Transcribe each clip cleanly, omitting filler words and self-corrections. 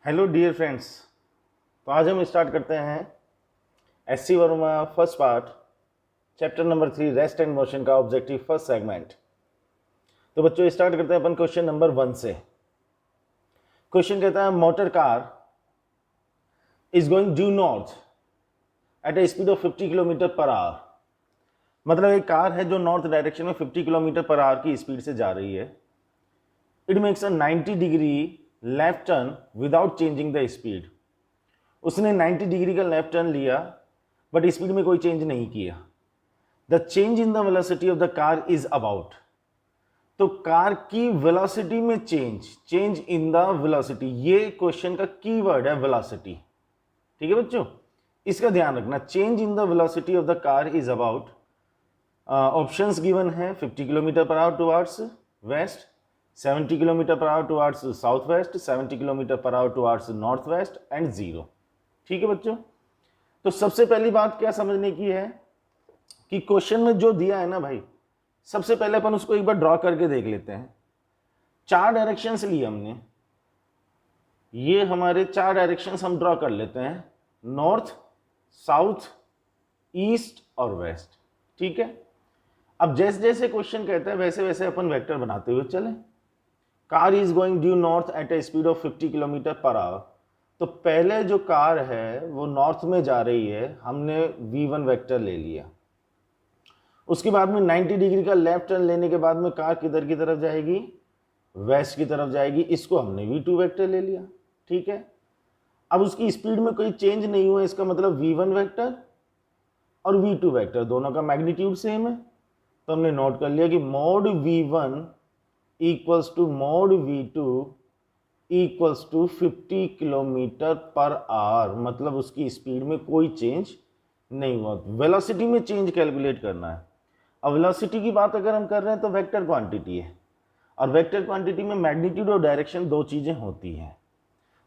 Hello dear friends. तो आज हम स्टार्ट करते हैं SC Verma first part chapter number 3 rest and motion का ऑब्जेक्टिव फर्स्ट सेगमेंट। तो बच्चों स्टार्ट करते हैं अपन क्वेश्चन नंबर 1 से। क्वेश्चन कहता है motor car is going due north at a speed of 50 kilometre per hour. मतलब एक कार है जो नॉर्थ डायरेक्शन में 50 किलोमीटर पर आवर की स्पीड से जा रही है। It makes a 90 degree left turn without changing the speed. उसने 90 डिग्री का लेफ्ट टर्न लिया बट स्पीड में कोई चेंज नहीं किया। The change in the velocity of the car is about. तो कार की वेलोसिटी में चेंज इन द वेलोसिटी, ये क्वेश्चन का कीवर्ड है वेलोसिटी। ठीक है बच्चों, इसका ध्यान रखना। Change in the velocity of the car is about, options given है 50 kilometre per our towards waste, 70 kilometre per our towards south west, 70 kilometre per our towards north west and 0। ठीक है बच्चों, तो सबसे पहली बात क्या समझने की है कि क्वेश्चन में जो दिया है ना भाई, सबसे पहले अपन उसको एक बार ड्रॉ करके देख लेते हैं। 4 डायरेक्शंस लिए हमने, ये हमारे 4 डायरेक्शंस हम ड्रॉ कर लेते हैं, नॉर्थ, साउथ, ईस्ट और वेस्ट। ठीक है, अब जैसे जैसे क्वेश्चन कहता है वैसे वैसे अपन वेक्टर बनाते हुए चलें। Car is going due north at a speed of 50 kilometre per hour. तो पहले जो कार है वो नॉर्थ में जा रही है, हमने v1 वेक्टर ले लिया। उसके बाद में 90 डिग्री का लेफ्ट टर्न लेने के बाद में कार किधर की तरफ जाएगी, वेस्ट की तरफ जाएगी। इसको हमने v2 वेक्टर ले लिया। ठीक है, अब उसकी स्पीड में कोई चेंज नहीं हुआ, इसका मतलब v1 वेक्टर और v2 वेक्टर दोनों का मैग्नीट्यूड सेम है। तो हमने नोट कर लिया कि mod v1 equals to mod v2 equals to 50 kilometre per hour. मतलब उसकी स्पीड में कोई चेंज नहीं हुआ। वेलोसिटी में चेंज कैलकुलेट करना है। अब वेलोसिटी की बात अगर हम कर रहे हैं तो वेक्टर क्वांटिटी है, और वेक्टर क्वांटिटी में मैग्नीट्यूड और डायरेक्शन दो चीजें होती हैं।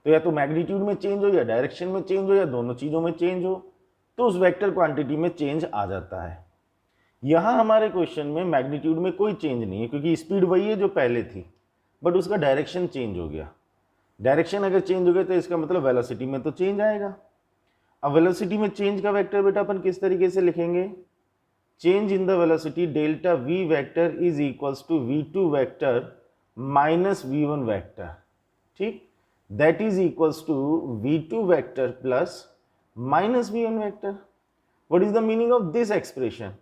तो या तो मैग्नीट्यूड में चेंज हो या डायरेक्शन में चेंज हो या दोनों चीजों में चेंज हो, तो उस वेक्टर क्वांटिटी में चेंज आ जाता है। यहां हमारे क्वेश्चन में मैग्नीट्यूड में कोई चेंज नहीं है क्योंकि स्पीड वही है जो पहले थी, बट उसका डायरेक्शन चेंज हो गया। डायरेक्शन अगर चेंज हो गया तो इसका मतलब वेलोसिटी में तो चेंज आएगा। अब वेलोसिटी में चेंज का वेक्टर बेटा अपन किस तरीके से लिखेंगे, change in the velocity delta v vector is equals to v2 vector minus v1 vector. ठीक, that is equals to v2 vector plus minus v1 vector. What is the meaning of this expression?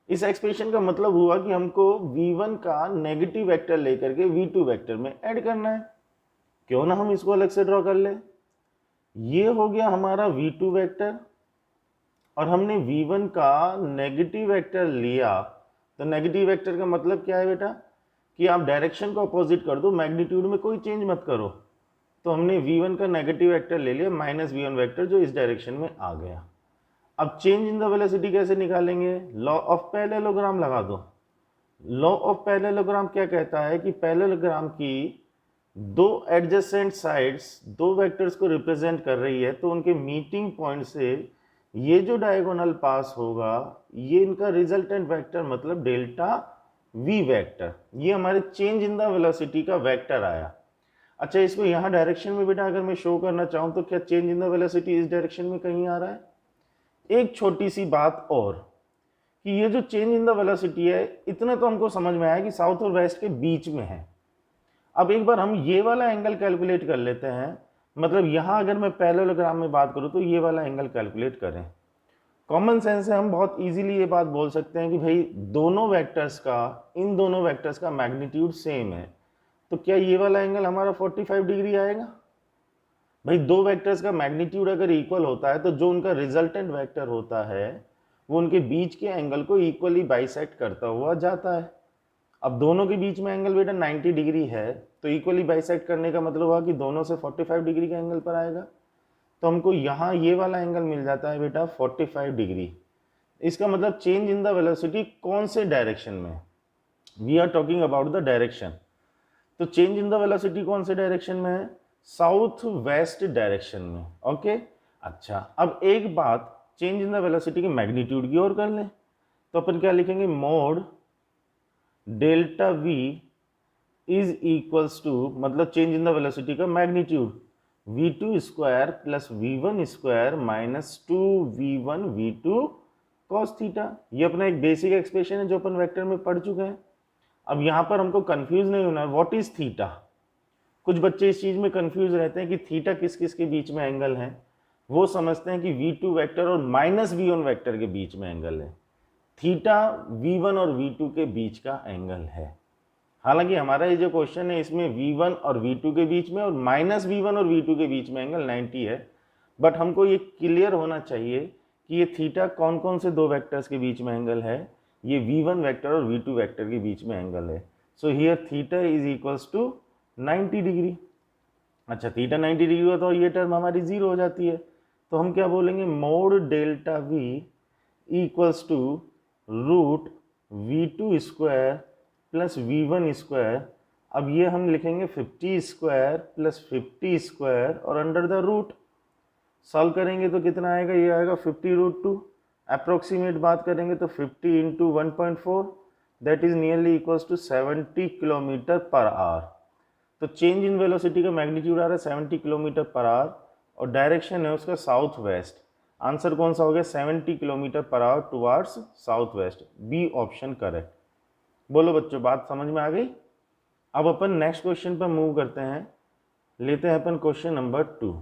इस expression का मतलब हुआ कि हमको v1 का negative vector लेकर के v2 वेक्टर में ऐड करना है। क्यों ना हम इसको अलग से ड्रॉ कर ले। ये हो गया हमारा v2 वेक्टर और हमने v1 का नेगेटिव वेक्टर लिया। तो नेगेटिव वेक्टर का मतलब क्या है बेटा कि आप डायरेक्शन को अपोजिट कर दो, मैग्नीट्यूड में कोई चेंज मत करो। तो हमने v1 का नेगेटिव वेक्टर ले लिया माइनस v1 वेक्टर जो इस डायरेक्शन में आ गया। अब चेंज इन द वेलोसिटी कैसे निकालेंगे, लॉ ऑफ पैरेललोग्राम लगा दो। लॉ ऑफ पैरेललोग्राम क्या कहता है कि पैरेललोग्राम की दो एडजेसेंट साइड्स दो वेक्टर्स को रिप्रेजेंट कर रही है, तो उनके मीटिंग पॉइंट से ये जो डायगोनल पास होगा ये इनका रिजल्टेंट वेक्टर मतलब डेल्टा v वेक्टर, ये हमारे चेंज इन द वेलोसिटी का वेक्टर आया। अच्छा, इसको यहाँ डायरेक्शन में बेटा अगर मैं शो करना चाहूँ तो क्या चेंज इन द वेलोसिटी इस डायरेक्शन में कहीं आ रहा है? एक छोटी सी बात और कि ये जो चेंज इन द वेलोसिटी है, इतना तो हमको समझ में आया कि साउथ और वेस्ट के बीच में है। अब एक बार हम ये वाला एंगल कैलकुलेट कर लेते हैं। मतलब यहां अगर मैं पैरेललोग्राम में बात करूं तो ये वाला एंगल कैलकुलेट करें। कॉमन सेंस से हम बहुत इजीली ये बात बोल सकते हैं कि भाई दोनों वेक्टर्स का, इन दोनों वेक्टर्स का मैग्नीट्यूड सेम है, तो क्या ये वाला एंगल हमारा 45 डिग्री आएगा? भाई दो वेक्टर्स का मैग्नीट्यूड अगर इक्वल होता है तो जो उनका रिजल्टेंट वेक्टर होता है वो उनके बीच के एंगल को इक्वली बाइसेक्ट करता हुआ जाता है। अब दोनों के बीच में एंगल बेटा 90 डिग्री है, तो इक्वली बाइसेक्ट करने का मतलब हुआ कि दोनों से 45 डिग्री का एंगल पर आएगा। तो हमको यहाँ ये वाला एंगल मिल जाता है बेटा 45 डिग्री। इसका मतलब चेंज इन द वेलोसिटी कौन से डायरेक्शन में, we are talking about the direction. तो चेंज इन द वेलोसिटी कौन से डायरेक्शन में है, साउथ वेस्ट डायरेक्शन में। ओके, अच्छा अब एक बात, चेंज इन द वेलोसिटी के मैग्नीट्यूड की ओर कर लें तो अपन क्या लिखेंगे, mod delta v is equals to, मतलब चेंज इन द वेलोसिटी का magnitude v2 square plus v1 square minus 2v1 v2 cos theta. ये अपना एक बेसिक एक्सप्रेशन है जो अपन वेक्टर में पढ़ चुके हैं। अब यहाँ पर हमको कंफ्यूज नहीं होना है, व्हाट इज थीटा। कुछ बच्चे इस चीज में कंफ्यूज रहते हैं कि थीटा किस किस के बीच में एंगल है। वो समझते हैं कि v2 वेक्टर और माइनस v1 वेक्टर के बीच में एंगल है। थीटा v1 और v2 के बीच का एंगल है। हालांकि हमारा ये जो क्वेश्चन है इसमें v1 और v2 के बीच में और माइनस v1 और v2 के बीच में एंगल 90 है। बट हमको ये क्लियर होना चाहिए कि ये थीटा कौन कौन से दो वेक्टर्स के बीच में एंगल है। ये v1 वेक्टर और v2 वेक्टर के बीच में एंगल है। So here theta is equals to 90 degree. अच्छा, थीटा 90 डिग्री हुआ तो ये टर्म हमारी जीरो हो जाती है। तो हम क्या बोलेंगे, mod delta v equals to root v2 square plus v1 square. अब ये हम लिखेंगे 50 स्क्वायर प्लस 50 स्क्वायर और अंडर द रूट। सॉल्व करेंगे तो कितना आएगा, ये आएगा 50 रूट 2। अप्रोक्सीमेट बात करेंगे तो 50 into 1.4 that is nearly equals to 70 kilometre per hour. तो चेंज इन वेलोसिटी का मैग्नीट्यूड आ रहा है 70 किलोमीटर पर आवर और डायरेक्शन है उसका साउथ वेस्ट। आंसर कौन सा हो गया, 70 kilometre per hour towards south west. B option correct. बोलो बच्चों, बात समझ में आ गई। अब अपन नेक्स्ट क्वेश्चन पर मूव करते हैं। लेते हैं अपन क्वेश्चन नंबर 2।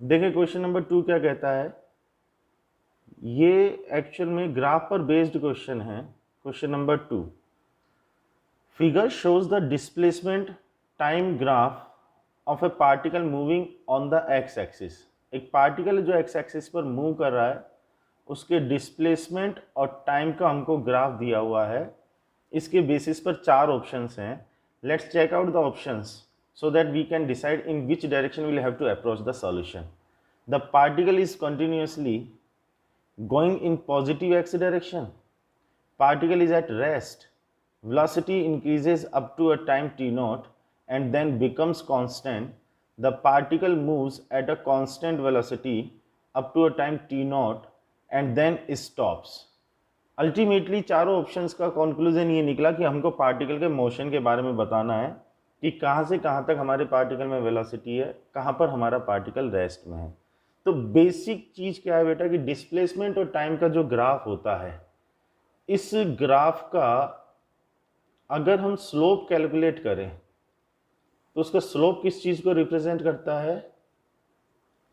देखिए क्वेश्चन नंबर 2 क्या कहता है। ये एक्चुअल में ग्राफ पर बेस्ड क्वेश्चन है। Question number 2, figure shows the displacement time graph of A particle moving on the x axis. एक पार्टिकल जो एक्स एक्सिस पर मूव कर रहा है उसके डिस्प्लेसमेंट और टाइम का हमको ग्राफ दिया हुआ है। इसके बेसिस पर 4 ऑप्शंस हैं। Let's check out the options so that we can decide in which direction we'll have to approach the solution. The particle is continuously going in positive x direction. Particle is at rest. Velocity increases up to a time t naught and then becomes constant. The particle moves at a constant velocity up to a time t naught and then stops. Ultimately चारों options का conclusion ये निकला कि हमको particle के motion के बारे में बताना है कि कहाँ से कहाँ तक हमारे पार्टिकल में वेलोसिटी है, कहाँ पर हमारा पार्टिकल रेस्ट में है। तो बेसिक चीज़ क्या है बेटा कि डिस्प्लेसमेंट और टाइम का जो ग्राफ होता है, इस ग्राफ का अगर हम स्लोप कैलकुलेट करें तो उसका स्लोप किस चीज़ को रिप्रेजेंट करता है,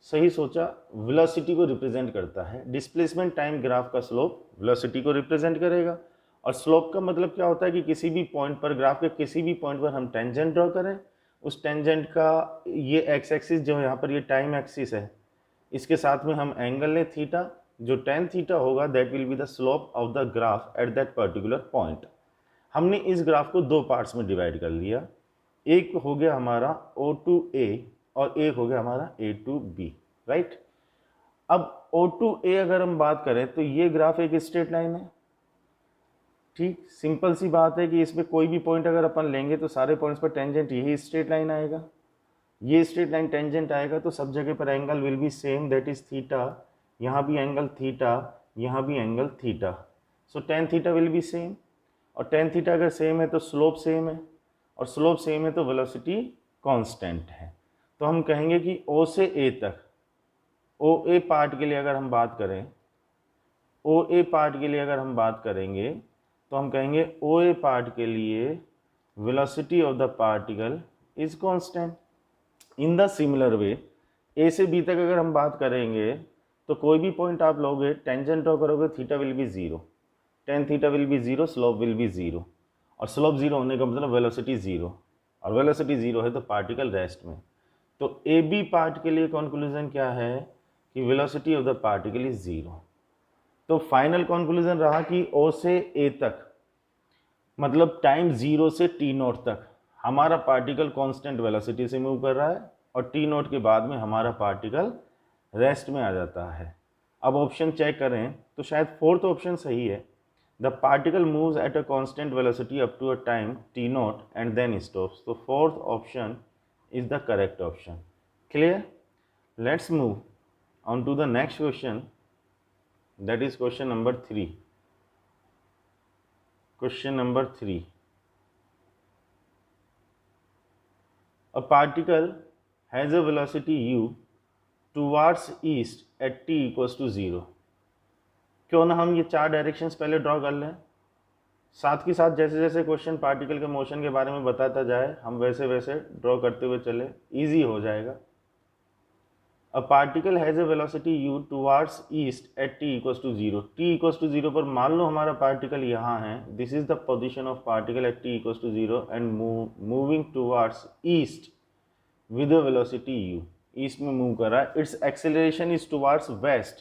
सही सोचा, वेलोसिटी को रिप्रेजेंट करता है। डिस्प्लेसमेंट टाइम ग्राफ का स्लोप वेलोसिटी को रिप्रेजेंट करेगा। और स्लोप का मतलब क्या होता है कि किसी भी पॉइंट पर, ग्राफ के किसी भी पॉइंट पर हम टेंजेंट ड्रॉ करें, उस टेंजेंट का ये एक्स एक्सिस जो यहाँ पर ये टाइम एक्सिस है, इसके साथ में हम एंगल लें थीटा, जो टेन थीटा होगा that will be the slope of the graph at that particular point. हमने इस ग्राफ को 2 पार्ट्स में डिवाइड कर लिया। एक हो गया हमारा O to A और एक हो गया हमारा A to B, राइट। अब O to A अगर हम बात करें तो ये ग्राफ एक स्ट्रेट लाइन है। ठीक, सिंपल सी बात है कि इसमें कोई भी पॉइंट अगर अपन लेंगे तो सारे पॉइंट्स पर टेंजेंट यही स्ट्रेट लाइन आएगा। ये स्ट्रेट लाइन टेंजेंट आएगा तो सब जगह पर angle will be same, that is theta. यहाँ भी एंगल थीटा, यहाँ भी angle theta. So tan theta will be same, और टेन थीटा अगर सेम है तो स्लोप सेम है, और स्लोप सेम है तो वेलोसिटी कांस्टेंट है। तो हम कहेंगे कि O से A तक, OA पार्ट के लिए अगर हम बात करें, OA पार्ट के लिए अगर हम बात करेंगे तो हम कहेंगे OA पार्ट के लिए velocity of the particle is constant. In the similar way A से B तक अगर हम बात करेंगे तो कोई भी पॉइंट आप लोगे, टेंजेंट ड्रॉ करोगे, theta will be zero, tan theta will be zero, slope will be zero. और स्लोप जीरो होने का मतलब वेलोसिटी जीरो, और वेलोसिटी जीरो है तो पार्टिकल रेस्ट में। तो AB पार्ट के लिए कंक्लूजन क्या है कि velocity of the particle is zero. तो फाइनल कंक्लूजन रहा कि O से A तक मतलब टाइम जीरो से टी नोट तक हमारा पार्टिकल कांस्टेंट वेलोसिटी से मूव कर रहा है, और टी नोट के बाद में हमारा पार्टिकल रेस्ट में आ जाता है। अब ऑप्शन चेक करें तो शायद फोर्थ ऑप्शन सही है। The particle moves at a constant velocity up to a time t nought and then stops. तो fourth option is the correct option. Clear? Let's move on to the next question, that is question number 3. Question number 3. A particle has a velocity u towards east at t equals to 0। क्यों ना हम ये 4 directions पहले draw कर लें, साथ के साथ जैसे जैसे क्वेश्चन पार्टिकल के मोशन के बारे में बताता जाए हम वैसे वैसे ड्रॉ करते हुए चले, ईजी हो जाएगा। A particle has a velocity u towards east at t equals to 0। t equals to 0 पर मान लो हमारा पार्टिकल यहाँ है, this is the position of particle at t equals to 0 and moving towards east with a velocity u। East में move कर रहा है, its acceleration is towards west,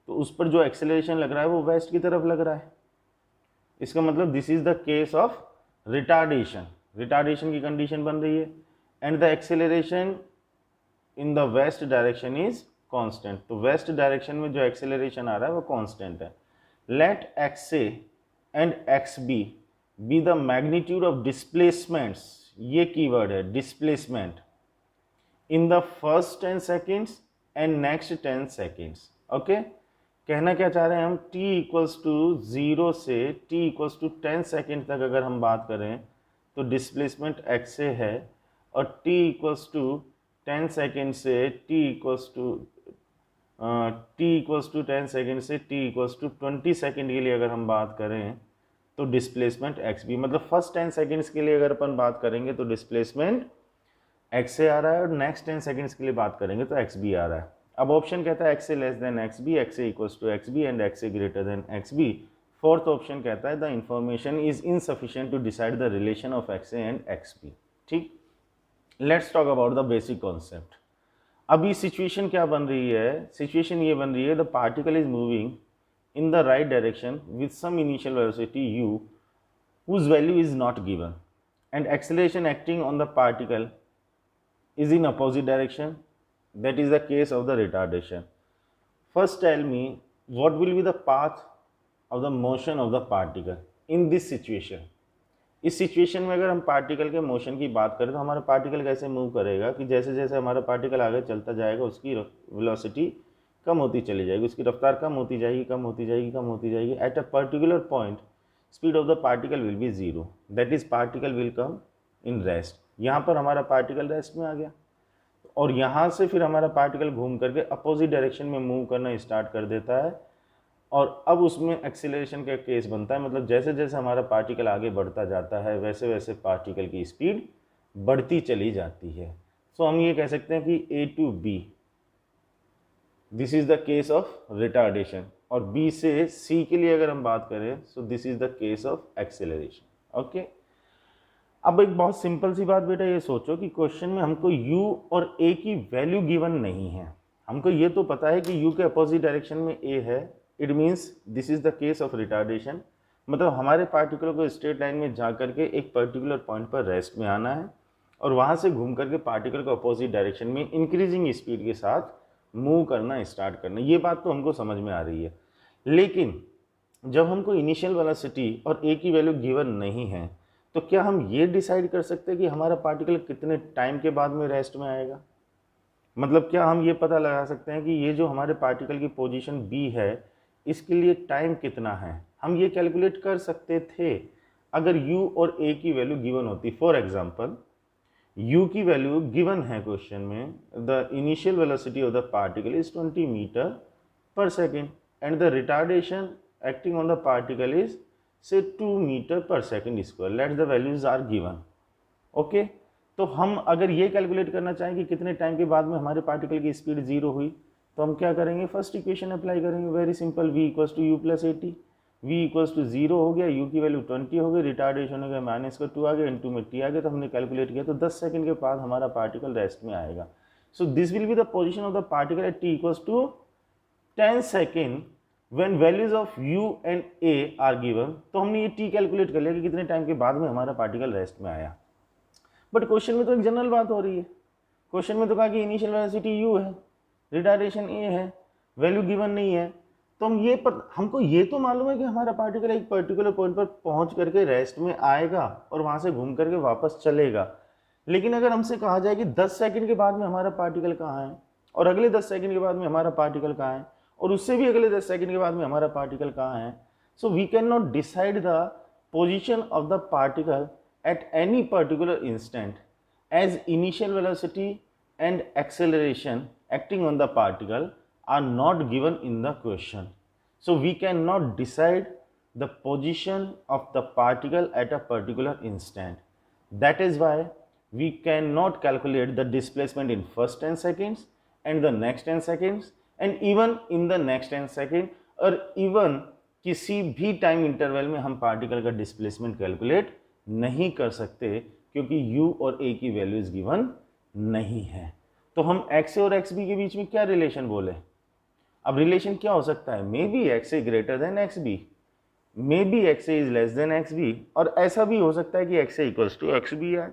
तो उस पर जो एक्सेलरेशन लग रहा है वो वेस्ट की तरफ लग रहा है। इसका मतलब this is the case of retardation, retardation की कंडीशन बन रही है, and the acceleration in the west direction is constant. तो वेस्ट डायरेक्शन में जो एक्सेलरेशन आ रहा है वो कांस्टेंट है। Let x A and x B the magnitude of displacements, ये कीवर्ड है displacement, in the first 10 seconds and next 10 seconds. Okay, कहना क्या चाह रहे हैं हम, t इक्वल्स टू 0 से t इक्वल्स टू 10 सेकेंड तक अगर हम बात करें तो डिस्प्लेसमेंट एक्स ए है, और t इक्वल्स टू 10 सेकेंड से t इक्वल्स टू 10 सेकेंड से t इक्वल्स टू 20 सेकेंड के लिए अगर हम बात करें तो डिस्प्लेसमेंट एक्स बी, मतलब फर्स्ट 10 सेकेंड्स के लिए अगर अपन बात करेंगे तो डिस्प्लेसमेंट एक्स ए आ रहा है, और नेक्स्ट 10 सेकेंड्स के लिए बात करेंगे तो एक्स बी आ रहा है। अब ऑप्शन कहता है x a less than x b, x A equals to x b and x A greater than x b. Fourth option कहता है the information is insufficient to decide the relation of x A and x b. ठीक, let's talk about the basic concept. अभी situation क्या बन रही है, situation ये बन रही है the particle is moving in the right direction with some initial velocity u whose value is not given and acceleration acting on the particle is in opposite direction, that is the case of the retardation. First tell me what will be the path of the motion of the particle in this situation. इस situation में अगर हम particle के motion की बात करें तो हमारा पार्टिकल कैसे मूव करेगा कि जैसे जैसे हमारा पार्टिकल आगे चलता जाएगा उसकी वेलोसिटी कम होती चली जाएगी, उसकी रफ्तार कम होती जाएगी, कम होती जाएगी, कम होती जाएगी। Eight a particular point speed of the particle will be 0, that is particle will come in rest. यहाँ पर हमारा पार्टिकल रेस्ट में आ गया, और यहाँ से फिर हमारा पार्टिकल घूम करके अपोजिट डायरेक्शन में मूव करना स्टार्ट कर देता है, और अब उसमें एक्सीलरेशन का केस बनता है, मतलब जैसे जैसे हमारा पार्टिकल आगे बढ़ता जाता है वैसे वैसे पार्टिकल की स्पीड बढ़ती चली जाती है। सो हम ये कह सकते हैं कि A to B, this is the case of retardation, और बी से सी के लिए अगर हम बात करें so this is the case of acceleration. Okay, अब एक बहुत सिंपल सी बात बेटा ये सोचो कि क्वेश्चन में हमको u और a की वैल्यू गिवन नहीं है, हमको ये तो पता है कि u के अपोजिट डायरेक्शन में a है, it means this is the case of retardation, मतलब हमारे पार्टिकल को स्ट्रेट लाइन में जा करके एक पर्टिकुलर पॉइंट पर रेस्ट में आना है, और वहाँ से घूम करके पार्टिकल को अपोजिट डायरेक्शन में इंक्रीजिंग स्पीड के साथ मूव करना स्टार्ट करना। ये बात तो हमको समझ में आ रही है, लेकिन जब हमको इनिशियल वेलोसिटी और a की वैल्यू गिवन नहीं है तो क्या हम ये डिसाइड कर सकते हैं कि हमारा पार्टिकल कितने टाइम के बाद में रेस्ट में आएगा? मतलब क्या हम ये पता लगा सकते हैं कि ये जो हमारे पार्टिकल की पोजीशन B है इसके लिए टाइम कितना है? हम ये कैलकुलेट कर सकते थे अगर u और a की वैल्यू गिवन होती। फॉर एग्जांपल u की वैल्यू गिवन है क्वेश्चन में, the initial velocity of the particle is 20 metre per second and the retardation acting on the particle is say 2 metre per second square, let the values are given. Okay, तो हम अगर ये calculate करना चाहें कि कितने time के बाद में हमारे पार्टिकल की स्पीड 0 हुई तो हम क्या करेंगे, फर्स्ट इक्वेशन अप्लाई करेंगे, very simple, v equals to u plus 80, v equals to 0 हो गया, u की वैल्यू 20 हो गई, रिटार्डेशन हो गया -2 आ गया, इनटू में t आ गया, तो हमने कैलकुलेट किया तो 10 सेकंड के बाद हमारा पार्टिकल रेस्ट में आएगा। So this will be the position of the particle at t equals to 10 second when values of u and a are given। तो हमने ये t कैलकुलेट कर लिया कि कितने टाइम के बाद में हमारा पार्टिकल रेस्ट में आया। बट क्वेश्चन में तो एक जनरल बात हो रही है, क्वेश्चन में तो कहा कि इनिशियल वेलोसिटी u है, रिटार्डेशन a है, वैल्यू गिवन नहीं है, तो हम हमको ये तो मालूम है कि हमारा पार्टिकल एक पर्टिकुलर पॉइंट पर पहुंच करके रेस्ट में आएगा और वहां से घूम करके वापस चलेगा। लेकिन अगर हमसे कहा जाए कि 10 सेकंड के बाद में हमारा पार्टिकल कहाँ है, और अगले 10 सेकंड के बाद में हमारा पार्टिकल कहाँ है, और उससे भी अगले 10 सेकंड के बाद में हमारा पार्टिकल कहाँ है, so we can not decide the position of the particle at any particular instant as initial velocity and acceleration acting on the particle are not given in the question. So we cannot decide the position of the particle at a particular instant. That is why we cannot calculate the displacement in first 10 seconds and the next 10 seconds and even in the next 10 seconds और even किसी भी time interval में हम particle का displacement calculate नहीं कर सकते क्योंकि u और a की वैल्यूज गिवन नहीं है। तो हम x और xb के बीच में क्या रिलेशन बोले? अब रिलेशन क्या हो सकता है? May be x A greater than x B, may be x A is less than x B, और ऐसा भी हो सकता है कि x A equals to x B है।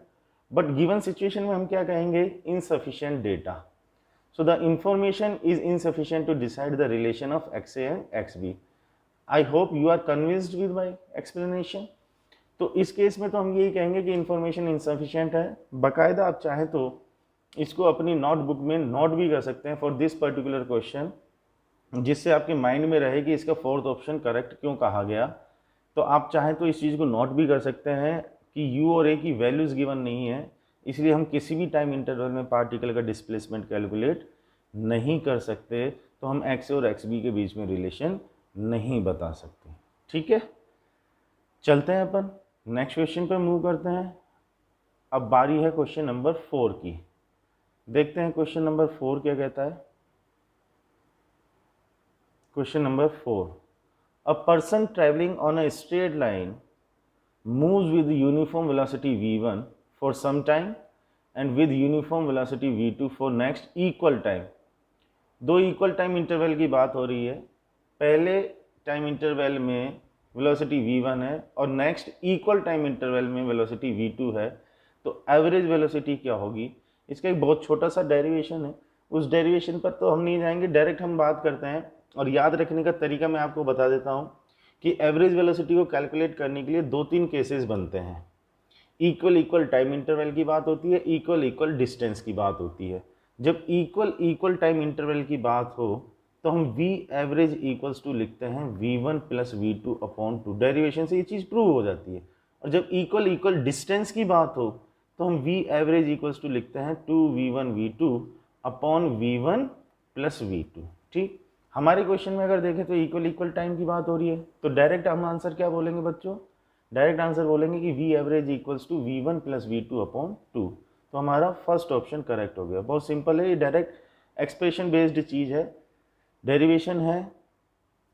बट गिवन सिचुएशन में हम क्या कहेंगे? Insufficient data, so the information is insufficient to decide the relation of x A and x B. I hope you are convinced with my explanation. तो इस case में तो हम यही कहेंगे कि इंफॉर्मेशन इनसफिशिएंट है। बाकायदा आप चाहें तो इसको अपनी नोटबुक में नोट भी कर सकते हैं फॉर दिस पर्टिकुलर क्वेश्चन, जिससे आपके माइंड में रहे कि इसका फोर्थ ऑप्शन करेक्ट क्यों कहा गया। तो आप चाहें तो इस चीज़ को नोट भी कर सकते हैं कि u और a की वैल्यूज़ गिवन नहीं है, इसलिए हम किसी भी टाइम इंटरवल में पार्टिकल का डिस्प्लेसमेंट कैलकुलेट नहीं कर सकते, तो हम x और xb के बीच में रिलेशन नहीं बता सकते। ठीक है, चलते हैं अपन नेक्स्ट क्वेश्चन पर मूव करते हैं। अब बारी है क्वेश्चन नंबर 4 की। देखते हैं क्वेश्चन नंबर 4 क्या कहता है। Question number 4. A person traveling on a straight line moves with uniform velocity v1 for some time and with uniform velocity v2 for next equal time. दो इक्वल टाइम इंटरवल की बात हो रही है। पहले टाइम इंटरवल में velocity v1 है और नेक्स्ट इक्वल टाइम इंटरवल में वेलोसिटी v2 है। तो एवरेज वेलोसिटी क्या होगी? इसका एक बहुत छोटा सा डेरिवेशन है, उस डेरिवेशन पर तो हम नहीं जाएंगे, डायरेक्ट हम बात करते हैं। और याद रखने का तरीका मैं आपको बता देता हूं कि एवरेज वेलोसिटी को कैलकुलेट करने के लिए 2-3 केसेस बनते हैं। इक्वल टाइम इंटरवल की बात होती है, इक्वल डिस्टेंस की बात होती है। जब इक्वल टाइम इंटरवल की बात हो तो हम v एवरेज इक्वल्स टू लिखते हैं v1 plus v2 upon 2। Derivation से ये चीज़ प्रूव हो जाती है। और जब इक्वल डिस्टेंस की बात हो तो हम v एवरेज इक्वल्स टू लिखते हैं 2v1 v2 upon v1 plus v2। ठीक, हमारे क्वेश्चन में अगर देखें तो इक्वल टाइम की बात हो रही है, तो डायरेक्ट हम आंसर क्या बोलेंगे बच्चों? डायरेक्ट आंसर बोलेंगे कि v average equals to v1 plus v2 upon 2। तो हमारा फर्स्ट ऑप्शन करेक्ट हो गया। बहुत सिंपल है, ये डायरेक्ट एक्सप्रेशन बेस्ड चीज़ है, डेरिवेशन है,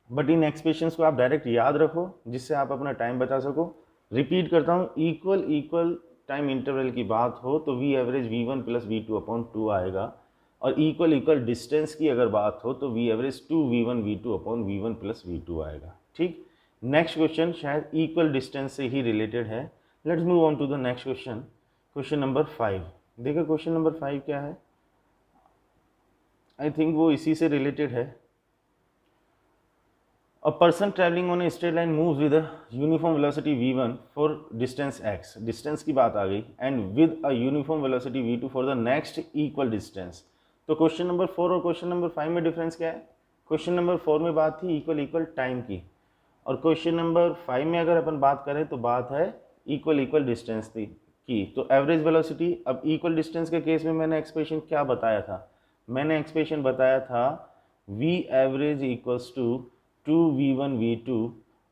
बट इन एक्सप्रेशंस को आप डायरेक्ट याद रखो जिससे आप अपना टाइम बचा सको। रिपीट करता हूँ, इक्वल टाइम इंटरवल की बात हो तो v average v1 plus v2 upon 2 आएगा, और इक्वल डिस्टेंस की अगर बात हो तो v average 2v1 v2 upon v1 plus v2 आएगा। ठीक, नेक्स्ट क्वेश्चन शायद इक्वल डिस्टेंस से ही रिलेटेड है। Let's move on to the next question, question number 5। देखो क्वेश्चन नंबर 5 क्या है, आई थिंक वो इसी से रिलेटेड है। A person traveling on a straight line moves with a uniform velocity v1 for distance x, distance की बात आ गई, and with a uniform velocity v2 for the next equal distance। तो question number 4 और question number 5 में difference क्या है? Question number 4 में बात थी इक्वल टाइम की, और क्वेश्चन नंबर 5 में अगर अपन बात करें तो बात है इक्वल डिस्टेंस की। तो एवरेज वेलोसिटी, अब इक्वल डिस्टेंस के केस में मैंने एक्सप्रेशन क्या बताया था? मैंने एक्सप्रेशन बताया था v average equals to 2v1 v2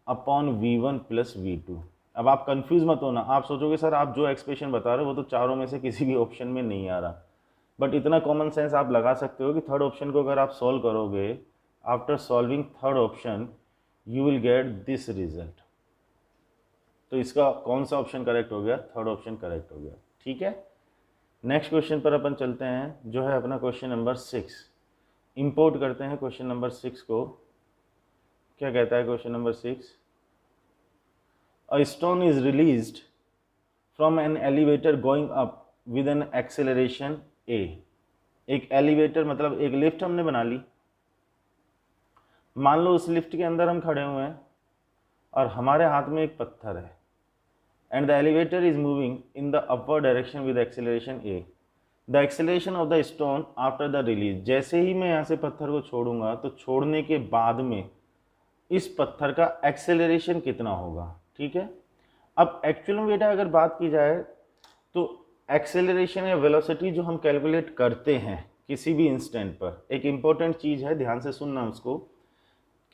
upon v1 plus v2। अब आप कंफ्यूज मत होना, आप सोचोगे सर आप जो एक्सप्रेशन बता रहे हो वो तो चारों में से किसी भी ऑप्शन में नहीं आ रहा, बट इतना कॉमन सेंस आप लगा सकते हो कि थर्ड ऑप्शन को अगर आप सॉल्व करोगे, after solving third option you will get this result. तो इसका कौन सा ऑप्शन करेक्ट हो गया? थर्ड ऑप्शन करेक्ट हो गया। ठीक है, नेक्स्ट क्वेश्चन पर अपन चलते हैं, जो है अपना क्वेश्चन नंबर 6। इंपोर्ट करते हैं क्वेश्चन नंबर 6 को। क्या कहता है question number 6? A stone is released from an elevator going up with an acceleration a. एक एलिवेटर मतलब एक लिफ्ट हमने बना ली, मान लो उस लिफ्ट के अंदर हम खड़े हुए हैं और हमारे हाथ में एक पत्थर है, and the elevator is moving in the upward direction with acceleration A. The acceleration of the stone after the release, जैसे ही मैं यहाँ से पत्थर को छोड़ूंगा तो छोड़ने के बाद में इस पत्थर का एक्सेलरेशन कितना होगा। ठीक है, अब एक्चुअल में बेटा अगर बात की जाए तो एक्सेलरेशन या वेलोसिटी जो हम कैलकुलेट करते हैं किसी भी इंस्टेंट पर, एक इम्पोर्टेंट चीज़ है, ध्यान से सुनना उसको।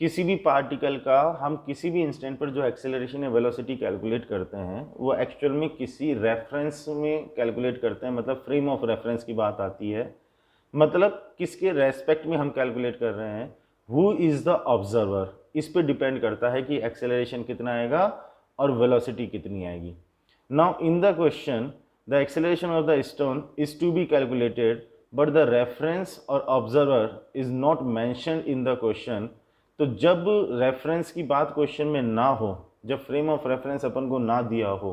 किसी भी पार्टिकल का हम किसी भी इंस्टेंट पर जो एक्सेलरेशन या वेलोसिटी कैलकुलेट करते हैं वो एक्चुअल में किसी रेफरेंस में कैलकुलेट करते हैं, मतलब फ्रेम ऑफ रेफरेंस की बात आती है। मतलब किसके रेस्पेक्ट में हम कैलकुलेट कर रहे हैं, हु इज़ द ऑब्जर्वर, इस पे डिपेंड करता है कि एक्सेलरेशन कितना आएगा और वेलोसिटी कितनी आएगी। Now in the question the acceleration of the stone is to be calculated but the reference और observer is not mentioned in the question. तो जब रेफरेंस की बात क्वेश्चन में ना हो, जब फ्रेम ऑफ रेफरेंस अपन को ना दिया हो,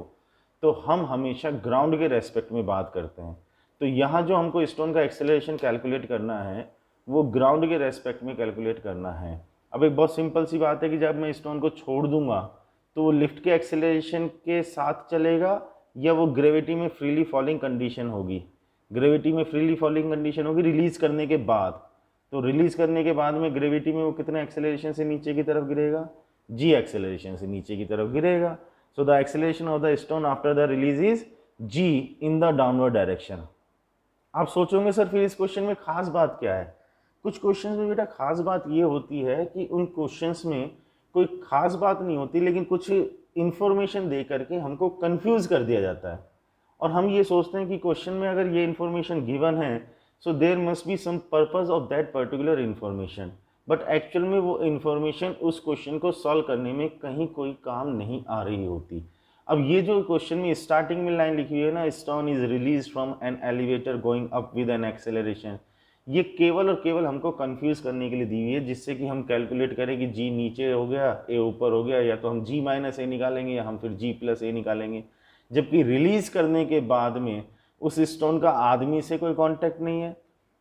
तो हम हमेशा ग्राउंड के रेस्पेक्ट में बात करते हैं। तो यहाँ जो हमको स्टोन का एक्सेलरेशन कैलकुलेट करना है वो ग्राउंड के रेस्पेक्ट में कैलकुलेट करना है। अब एक बहुत सिंपल सी बात है कि जब मैं स्टोन को छोड़ दूंगा तो वो लिफ्ट के एक्सेलरेशन के साथ चलेगा या वो ग्रेविटी में फ्रीली फॉलिंग कंडीशन होगी। ग्रेविटी में फ्रीली फॉलिंग कंडीशन होगी रिलीज करने के बाद। तो रिलीज करने के बाद में ग्रेविटी में वो कितना एक्सेलरेशन से नीचे की तरफ गिरेगा, जी एक्सेलरेशन से नीचे की तरफ गिरेगा। So the acceleration of the stone after the release is g in the downward direction. आप सोचोगे सर फिर इस क्वेश्चन में खास बात क्या है? कुछ क्वेश्चंस में बेटा खास बात ये होती है कि उन क्वेश्चंस में कोई खास बात नहीं होती, लेकिन कुछ इंफॉर्मेशन दे करके हमको कंफ्यूज कर दिया जाता है और हम ये सोचते हैं कि क्वेश्चन में अगर ये इंफॉर्मेशन गिवन है so there must be some purpose of that particular information, but actual में वो इंफॉर्मेशन उस क्वेश्चन को सॉल्व करने में कहीं कोई काम नहीं आ रही होती। अब ये जो क्वेश्चन में स्टार्टिंग में लाइन लिखी हुई है ना, stone is release from an elevator going up with an acceleration, ये केवल और केवल हमको कंफ्यूज करने के लिए दी हुई है, जिससे कि हम कैलकुलेट करें कि जी नीचे हो गया ए ऊपर हो गया, या तो हम जी माइनस ए निकालेंगे या हम फिर जी प्लस ए निकालेंगे। जबकि रिलीज करने के बाद में उस स्टोन का आदमी से कोई कांटेक्ट नहीं है,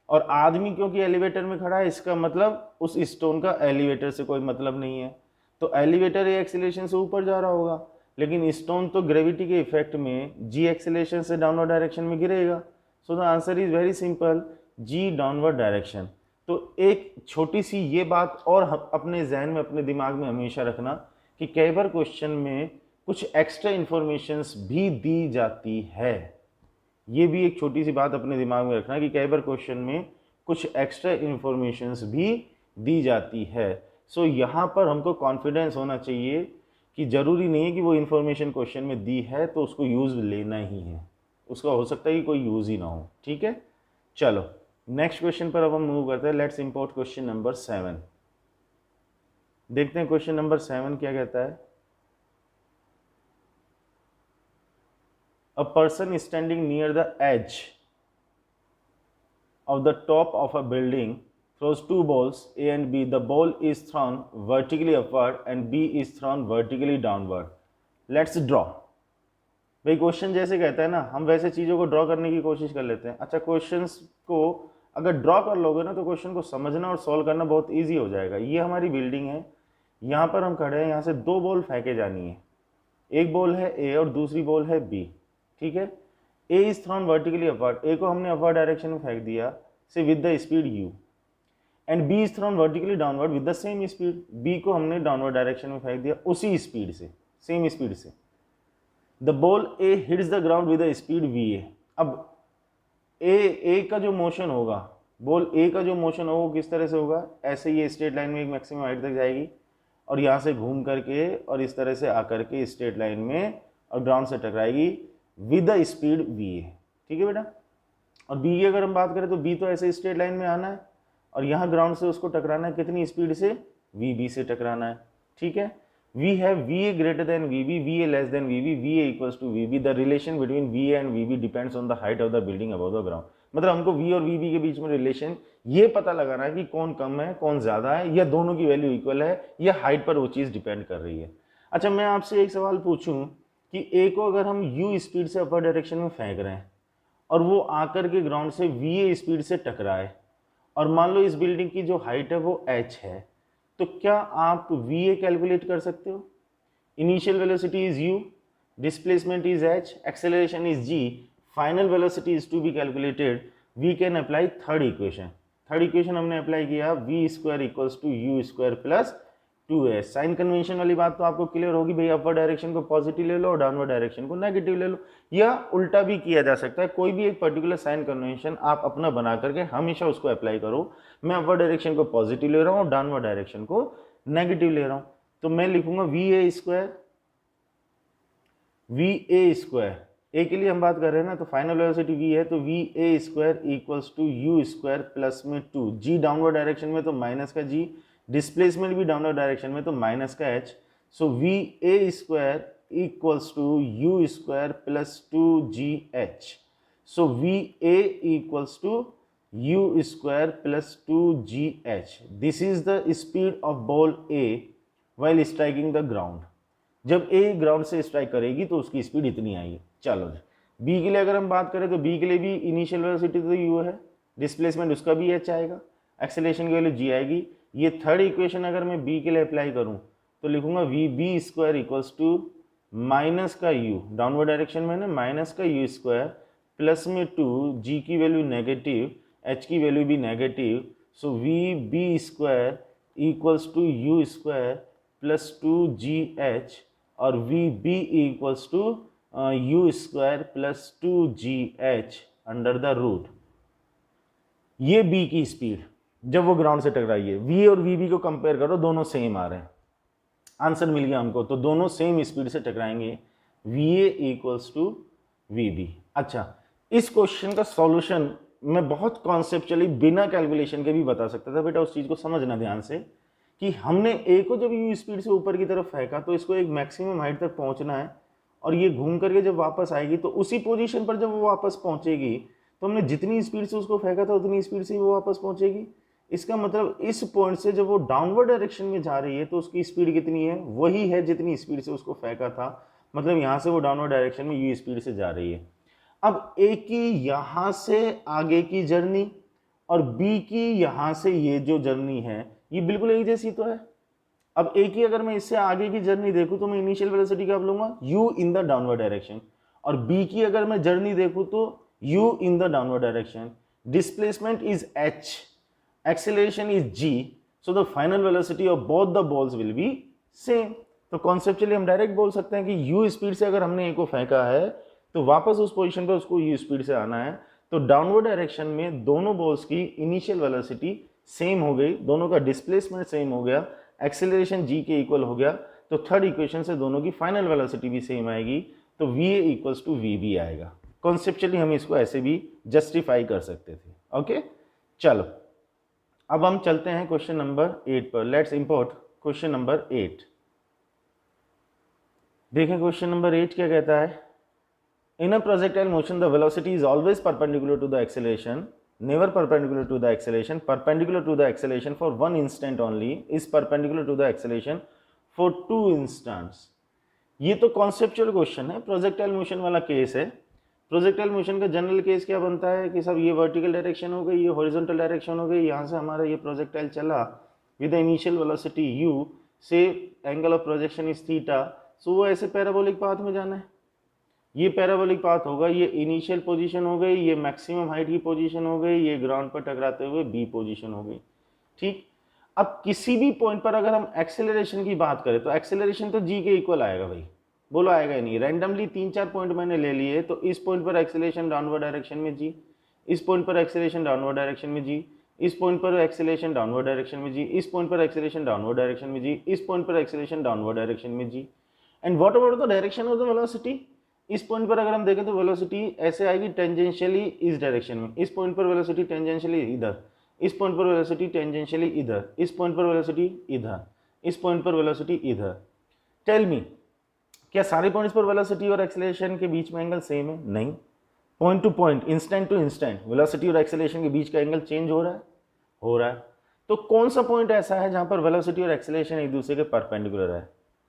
और आदमी क्योंकि एलिवेटर में खड़ा है इसका मतलब उस स्टोन का एलिवेटर से कोई मतलब नहीं है। तो एलिवेटर ए एक्सेलरेशन से ऊपर जा रहा होगा, लेकिन स्टोन तो ग्रेविटी के इफेक्ट में जी एक्सेलरेशन से डाउनवर्ड डायरेक्शन में गिरेगा। So the answer is very simple, g downward direction. तो एक छोटी सी ये बात और अपने जहन में अपने दिमाग में हमेशा रखना कि कई बार क्वेश्चन में कुछ एक्स्ट्रा इंफॉर्मेशंस भी दी जाती है। ये भी एक छोटी सी बात अपने दिमाग में रखना कि कई बार क्वेश्चन में कुछ एक्स्ट्रा इंफॉर्मेशंस भी दी जाती है। सो यहाँ पर हमको कॉन्फिडेंस होना चाहिए कि ज़रूरी नहीं है कि वो इन्फॉर्मेशन क्वेश्चन में दी है तो उसको यूज़ लेना ही है, उसका हो सकता है कि कोई यूज़ ही ना हो। ठीक है, चलो नेक्स्ट क्वेश्चन पर अब हम मूव करते हैं। Let's import question number 7। देखते हैं क्वेश्चन नंबर 7 क्या कहता है। A person standing near the edge of the top of a building throws two balls A and B. The ball is thrown vertically upward and B is thrown vertically downward. Let's draw. भाई question जैसे कहता है ना, हम वैसे चीज़ों को draw करने की कोशिश कर लेते हैं। अच्छा, क्वेश्चंस को अगर ड्रॉ कर लोगे ना तो क्वेश्चन को समझना और सॉल्व करना बहुत ईजी हो जाएगा। ये हमारी बिल्डिंग है, यहाँ पर हम खड़े हैं, यहाँ से दो बॉल फेंके जानी है। एक बॉल है ए और दूसरी बॉल है बी। ठीक है, A is thrown vertically upward, A को हमने अपवर्ड डायरेक्शन में फेंक दिया से with the speed u, and B is thrown vertically downward with the same speed, B को हमने डाउनवर्ड डायरेक्शन में फेंक दिया उसी स्पीड से, सेम स्पीड से। The ball A hits the ground with the speed v ए। अब ए का जो मोशन होगा, बॉल ए का जो मोशन होगा वो किस तरह से होगा, ऐसे ये स्ट्रेट लाइन में एक मैक्सिमम हाइट तक जाएगी और यहाँ से घूम करके और इस तरह से आकर के स्ट्रेट लाइन में और ग्राउंड से टकराएगी with the speed v a. ठीक है बेटा, और बी की अगर हम बात करें तो बी तो ऐसे स्ट्रेट लाइन में आना है और यहाँ ग्राउंड से उसको टकराना है, कितनी स्पीड से, वी बी से टकराना है। ठीक है, we have v A greater than v B, v A less than v B, v A equals to v B. The relation between v A and v B depends on the height of the building above the ground. मतलब हमको we और we B के बीच में relation ये पता लगाना है कि कौन कम है कौन ज़्यादा है, या दोनों की वैल्यू इक्वल है, या हाइट पर वो चीज़ डिपेंड कर रही है। अच्छा, मैं आपसे एक सवाल पूछूं कि ए को अगर हम यू स्पीड से अपर डायरेक्शन में फेंक रहे हैं और वो आकर के ग्राउंड से वी ए स्पीड से टकराए, और मान लो इस बिल्डिंग की जो हाइट है वो एच है, तो क्या आप वी ए कैलकुलेट कर सकते हो? Initial velocity is u, displacement is h, acceleration is g, final velocity is to be calculated. We can apply third equation. Third equation हमने अप्लाई किया, v square equals to u square plus 2s। Sign convention वाली बात तो आपको clear होगी भाई, upward direction को positive ले लो और डाउनवर्ड डायरेक्शन को नेगेटिव ले लो, या उल्टा भी किया जा सकता है। कोई भी एक पर्टिकुलर साइन कन्वेंशन आप अपना बना करके हमेशा उसको अप्लाई करो। मैं अपवर्ड डायरेक्शन को पॉजिटिव ले रहा हूँ और डाउनवर्ड डायरेक्शन को नेगेटिव ले रहा हूँ, तो मैं लिखूंगा v A square, v A square a के लिए हम बात कर रहे हैं ना, तो फाइनल वेलोसिटी v है, तो v A square equals to u square plus में 2 g डाउनवर्ड डायरेक्शन में तो माइनस का g, डिस्प्लेसमेंट भी डाउनवर्ड डायरेक्शन में तो माइनस का h, so v A square equals to u square plus 2gh। So v A equals to u square plus 2gh। This is the speed of ball A while striking the ground. जब A ground से strike करेगी तो उसकी speed इतनी आएगी। चलो B के लिए अगर हम बात करें तो बी के लिए भी इनिशियल वेलोसिटी तो यू है, डिस्प्लेसमेंट उसका भी एच आएगा, एक्सेलरेशन की वैल्यू जी आएगी। ये थर्ड इक्वेशन अगर मैं बी के लिए अप्लाई करूं तो लिखूंगा v B square equals to minus का यू, डाउनवर्ड डायरेक्शन में ना माइनस का यू स्क्वायर प्लस में 2, जी की वैल्यू नेगेटिव, एच की वैल्यू भी negative, so we B square equals to u square plus 2gh और we B equals to u square plus 2gh under the root. ये B की speed जब वो ground से टकराई है। वी और वी बी को कंपेयर करो, दोनों सेम आ रहे हैं, आंसर मिल गया हमको, तो दोनों सेम स्पीड से टकराएंगे, v A equals to v b. अच्छा, इस क्वेश्चन का सॉल्यूशन मैं बहुत कॉन्सेप्चुअली बिना कैलकुलेशन के भी बता सकता था, बेटा उस चीज़ को समझना ध्यान से कि हमने ए को जब यू स्पीड से ऊपर की तरफ फेंका तो इसको एक मैक्सिमम हाइट तक पहुंचना है, और ये घूम करके जब वापस आएगी तो उसी पोजीशन पर जब वो वापस पहुंचेगी तो हमने जितनी स्पीड से उसको फेंका था उतनी स्पीड से ही वो वापस पहुंचेगी। इसका मतलब इस पॉइंट से जब वो डाउनवर्ड डायरेक्शन में जा रही है तो उसकी स्पीड कितनी है, वही है जितनी स्पीड से उसको फेंका था, मतलब यहाँ से वो डाउनवर्ड डायरेक्शन में यू स्पीड से जा रही है। अब ए की यहाँ से आगे की जर्नी और बी की यहाँ से ये जो जर्नी है ये बिल्कुल एक जैसी तो है। अब ए की अगर मैं इससे आगे की जर्नी देखूं तो मैं इनिशियल वेलोसिटी क्या लूंगा, u in the downward direction, और बी की अगर मैं जर्नी देखूं तो u in the downward direction, displacement is h, acceleration is g, so the final velocity of both the balls will be same. तो conceptually हम डायरेक्ट बोल सकते हैं कि u स्पीड से अगर हमने ए को फेंका है तो वापस उस पोजीशन पर उसको u स्पीड से आना है, तो डाउनवर्ड डायरेक्शन में दोनों बॉल्स की इनिशियल वेलोसिटी सेम हो गई, दोनों का डिस्प्लेसमेंट सेम हो गया, एक्सेलरेशन g के इक्वल हो गया, तो थर्ड इक्वेशन से दोनों की फाइनल वेलोसिटी भी सेम आएगी, तो va इक्वल्स टू vb आएगा। कॉन्सेप्चुअली हम इसको ऐसे भी जस्टिफाई कर सकते थे। ओके, चलो अब हम चलते हैं क्वेश्चन नंबर 8 पर। Let's import question number 8। देखें क्वेश्चन नंबर 8 क्या कहता है। In a projectile motion the velocity is always perpendicular to the acceleration, never perpendicular to the acceleration, perpendicular to the acceleration for one instant only, is perpendicular to the acceleration for 2 instants। ये तो conceptual question है, projectile motion वाला case है। Projectile motion का general case क्या बनता है कि सब ये वर्टिकल डायरेक्शन हो गई, ये हॉरिजॉन्टल डायरेक्शन हो गई, यहाँ से हमारा ये प्रोजेक्टाइल चला विद इनिशियल वेलोसिटी u से angle of projection is theta, so वो ऐसे पैराबोलिक पाथ में जाना है। ये पैराबोलिक पाथ होगा, ये इनिशियल पोजीशन हो गई, ये मैक्सिमम हाइट की पोजीशन हो गई, ये ग्राउंड पर टकराते हुए बी पोजीशन हो गई। ठीक, अब किसी भी पॉइंट पर अगर हम एक्सेलरेशन की बात करें तो एक्सेलरेशन तो जी के इक्वल आएगा भाई, बोलो आएगा ही नहीं। रैंडमली 3-4 पॉइंट मैंने ले लिए, तो इस पॉइंट पर एक्सेलरेशन डाउनवर्ड डायरेक्शन में जी, इस पॉइंट पर एक्सेलरेशन डाउनवर्ड डायरेक्शन में जी, इस पॉइंट पर एक्सेलरेशन डाउनवर्ड डायरेक्शन में जी, इस पॉइंट पर एक्सेलरेशन डाउनवर्ड डायरेक्शन में जी, इस पॉइंट पर एक्सेलरेशन डाउनवर्ड डायरेक्शन में g. And what about the direction of the velocity, इस पॉइंट पर अगर हम देखें तो वेलोसिटी ऐसे आएगी टेंजेंशियली इस डायरेक्शन में, इस पॉइंट पर वेलोसिटी टेंजेंशियली इधर, इस पॉइंट पर वेलोसिटी टेंजेंशियली इधर, इस पॉइंट पर वेलोसिटी इधर, इस पॉइंट पर वेलोसिटी इधर। टेल मी, क्या सारे पॉइंट्स पर वेलोसिटी और एक्सेलरेशन के बीच में एंगल सेम है? नहीं, point to point, instant to instant velocity और एक्सेलरेशन के बीच का एंगल चेंज हो रहा है, हो रहा है। तो कौन सा पॉइंट ऐसा है जहां पर वेलोसिटी और एक्सेलरेशन एक दूसरे के परपेंडिकुलर है?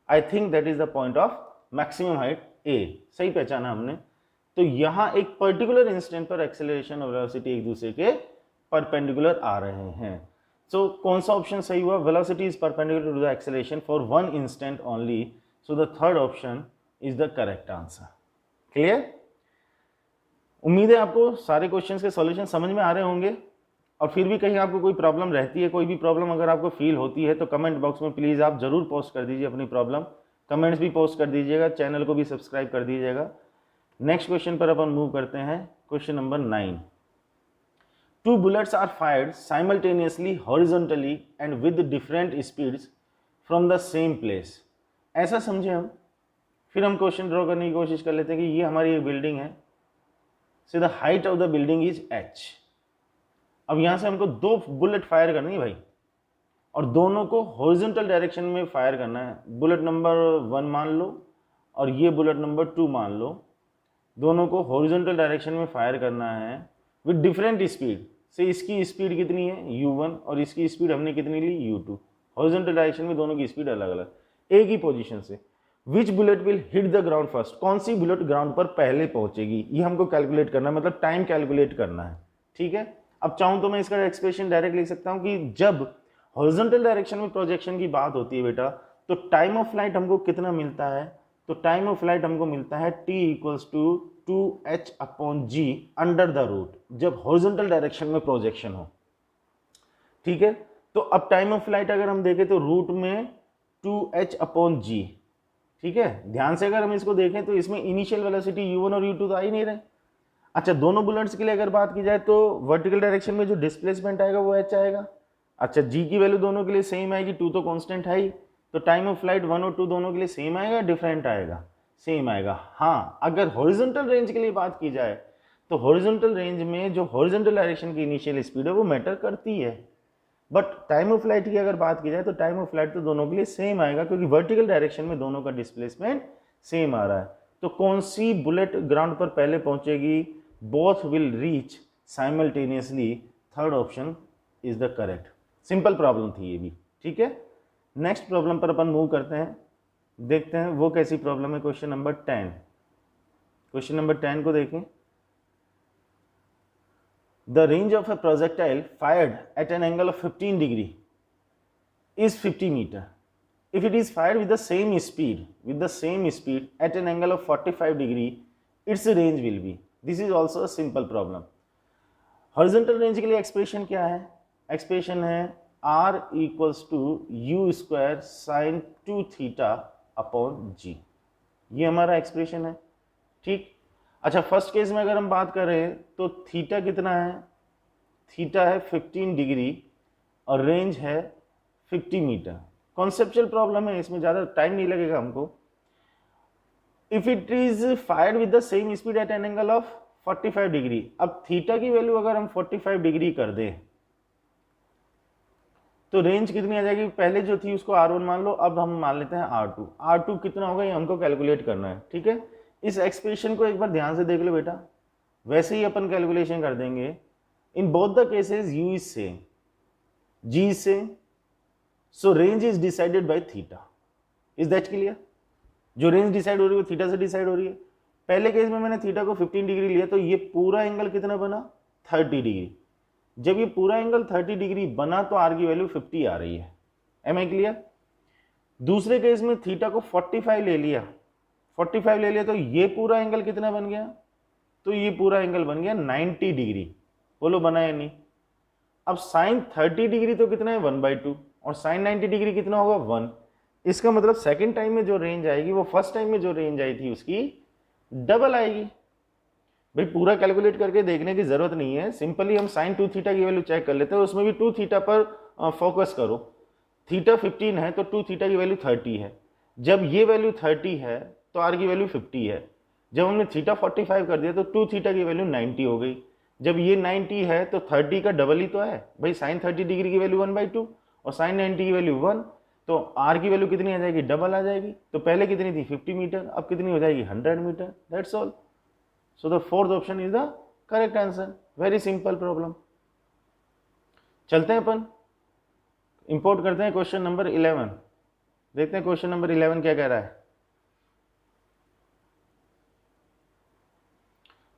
I think that is the point of maximum height A. सही पहचाना हमने। तो यहां एक पर्टिकुलर इंस्टेंट पर एक्सेलरेशन और वेलोसिटी एक दूसरे के परपेंडिकुलर आ रहे हैं। सो कौन सा ऑप्शन सही हुआ? Velocity is perpendicular to the acceleration for one instant only, so the third option is the correct answer. Clear? उम्मीद है आपको सारे क्वेश्चंस के सॉल्यूशन समझ में आ रहे होंगे। और फिर भी कहीं आपको कोई प्रॉब्लम रहती है, कोई भी प्रॉब्लम अगर आपको फील होती है तो कमेंट बॉक्स में प्लीज़ आप ज़रूर पोस्ट कर दीजिए अपनी प्रॉब्लम, कमेंट्स भी पोस्ट कर दीजिएगा, चैनल को भी सब्सक्राइब कर दीजिएगा। नेक्स्ट क्वेश्चन पर अपन मूव करते हैं, question number 9। Two bullets are fired simultaneously horizontally and with different speeds from the same place. ऐसा समझे हम, फिर हम क्वेश्चन ड्रॉ करने की कोशिश कर लेते हैं कि ये हमारी एक बिल्डिंग है, so the height of the building is h। अब यहां से हमको 2 बुलेट फायर करनी है भाई, और दोनों को हॉरिजॉन्टल डायरेक्शन में फायर करना है। बुलेट नंबर 1 मान लो और ये बुलेट नंबर 2 मान लो, दोनों को हॉरिजॉन्टल डायरेक्शन में फायर करना है विद डिफरेंट स्पीड से। इसकी स्पीड कितनी है u1 और इसकी स्पीड हमने कितनी ली u2। हॉरिजॉन्टल डायरेक्शन में दोनों की स्पीड अलग अलग, एक ही पोजीशन से। Which bullet will hit the ground first, कौन सी बुलेट ग्राउंड पर पहले पहुंचेगी, ये हमको कैलकुलेट करना है, मतलब टाइम कैलकुलेट करना है। ठीक है, अब चाहूं तो मैं इसका एक्सप्रेशन डायरेक्ट लिख सकता हूं कि जब हॉरिजॉन्टल डायरेक्शन में प्रोजेक्शन की बात होती है बेटा, तो टाइम ऑफ फ्लाइट हमको कितना मिलता है, तो टाइम ऑफ फ्लाइट हमको मिलता है t equals to 2h/g under the root, जब हॉरिजॉन्टल डायरेक्शन में प्रोजेक्शन हो। ठीक है, तो अब टाइम ऑफ फ्लाइट अगर हम देखें तो रूट में 2h/g। ठीक है, ध्यान से अगर हम इसको देखें तो इसमें इनिशियल वेलोसिटी u1 और u2 तो आ ही नहीं रहे। अच्छा, दोनों बुलेट्स के लिए अगर बात की जाए तो वर्टिकल डायरेक्शन में जो डिस्प्लेसमेंट आएगा वो h आएगा। अच्छा, g की वैल्यू दोनों के लिए सेम आएगी, 2 तो कांस्टेंट है ही, तो टाइम ऑफ फ्लाइट 1 और 2 दोनों के लिए सेम आएगा, डिफरेंट आएगा, सेम आएगा। हाँ, अगर हॉरिजॉन्टल रेंज के लिए बात की जाए तो हॉरिजॉन्टल रेंज में जो हॉरिजॉन्टल डायरेक्शन की इनिशियल स्पीड है वो मैटर करती है, बट टाइम ऑफ फ्लाइट की अगर बात की जाए तो टाइम ऑफ फ्लाइट तो दोनों के लिए सेम आएगा, क्योंकि वर्टिकल डायरेक्शन में दोनों का डिस्प्लेसमेंट सेम आ रहा है। तो कौन सी बुलेट ग्राउंड पर पहले पहुंचेगी, both will reach simultaneously, third option is the correct. Simple problem थी ये भी। ठीक है, नेक्स्ट प्रॉब्लम पर अपन मूव करते हैं, देखते हैं वो कैसी प्रॉब्लम है। क्वेश्चन नंबर 10, क्वेश्चन नंबर 10 को देखें। The range of a projectile fired at an angle of 15 degree is 50 meter. If it is fired with the same speed at an angle of 45 degree, its range will be. This is also a simple problem. Horizontal range के लिए expression क्या है, expression है r equals to u square sin 2 theta upon g। ये हमारा expression है। ठीक, अच्छा, फर्स्ट केस में अगर हम बात करें तो थीटा कितना है, थीटा है 15 डिग्री और रेंज है 50 मीटर। कॉन्सेप्चुअल प्रॉब्लम है, इसमें ज़्यादा टाइम नहीं लगेगा हमको। If it is fired with the same speed at an angle of 45 degree, अब थीटा की वैल्यू अगर हम 45 डिग्री कर दें तो रेंज कितनी आ जाएगी, पहले जो थी उसको r1 मान लो, अब हम मान लेते हैं r2। r2 कितना होगा ये हमको कैलकुलेट करना है। ठीक है, इस एक्सप्रेशन को एक बार ध्यान से देख लो बेटा, वैसे ही अपन कैलकुलेशन कर देंगे। In both the cases u is same, g is same, so range is decided by theta. Is that clear? जो रेंज डिसाइड हो रही है वो थीटा से डिसाइड हो रही है। पहले केस में मैंने थीटा को 15 डिग्री लिया तो ये पूरा एंगल कितना बना, 30 डिग्री। जब ये पूरा एंगल 30 डिग्री बना तो r की वैल्यू 50 आ रही है। Am I clear? दूसरे केस में थीटा को 45 ले लिया, 45 ले लिया तो ये पूरा एंगल कितना बन गया, तो ये पूरा एंगल बन गया 90 डिग्री। बोलो बना या नहीं? अब साइन 30 डिग्री तो कितना है 1/2 और साइन 90 डिग्री कितना होगा 1। इसका मतलब सेकंड टाइम में जो रेंज आएगी वो फर्स्ट टाइम में जो रेंज आई थी उसकी डबल आएगी। भाई पूरा कैलकुलेट करके देखने की जरूरत नहीं है, सिंपली हम साइन 2 थीटा की वैल्यू चेक कर लेते हैं। उसमें भी 2 थीटा पर फोकस करो। थीटा 15 है तो 2 थीटा की वैल्यू 30 है। जब ये वैल्यू 30 है तो आर की वैल्यू 50 है। जब हमने थीटा 45 कर दिया तो 2 थीटा की वैल्यू 90 हो गई। जब ये 90 है तो 30 का डबल ही तो है भाई, साइन 30 डिग्री की वैल्यू 1/2 और साइन 90 की वैल्यू 1, तो आर की वैल्यू कितनी आ जाएगी, डबल आ जाएगी। तो पहले कितनी थी 50 मीटर, अब कितनी हो जाएगी 100 meter. That's all. So the fourth option is the correct answer. Very simple problem. चलते हैं अपन इंपोर्ट करते हैं क्वेश्चन नंबर 11। देखते हैं क्वेश्चन नंबर 11 क्या कह रहा है।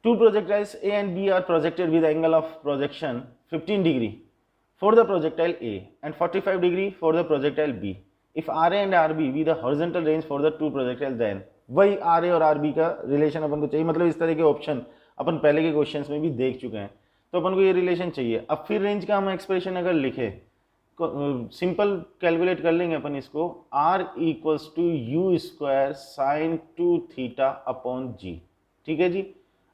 Two projectiles A and B are projected with angle of projection 15 degree for the projectile A and 45 degree for the projectile B. If RA and RB be the horizontal range for the two projectiles, then वही RA और RB का relation अपन को चाहिए। मतलब इस तरह के option अपन पहले के क्वेश्चंस में भी देख चुके हैं। तो अपन को ये रिलेशन चाहिए। अब फिर रेंज का हम एक्सप्रेशन अगर लिखे, सिंपल कैलकुलेट कर लेंगे अपन इसको, r equals to u square sine 2 theta upon g. ठीक है जी।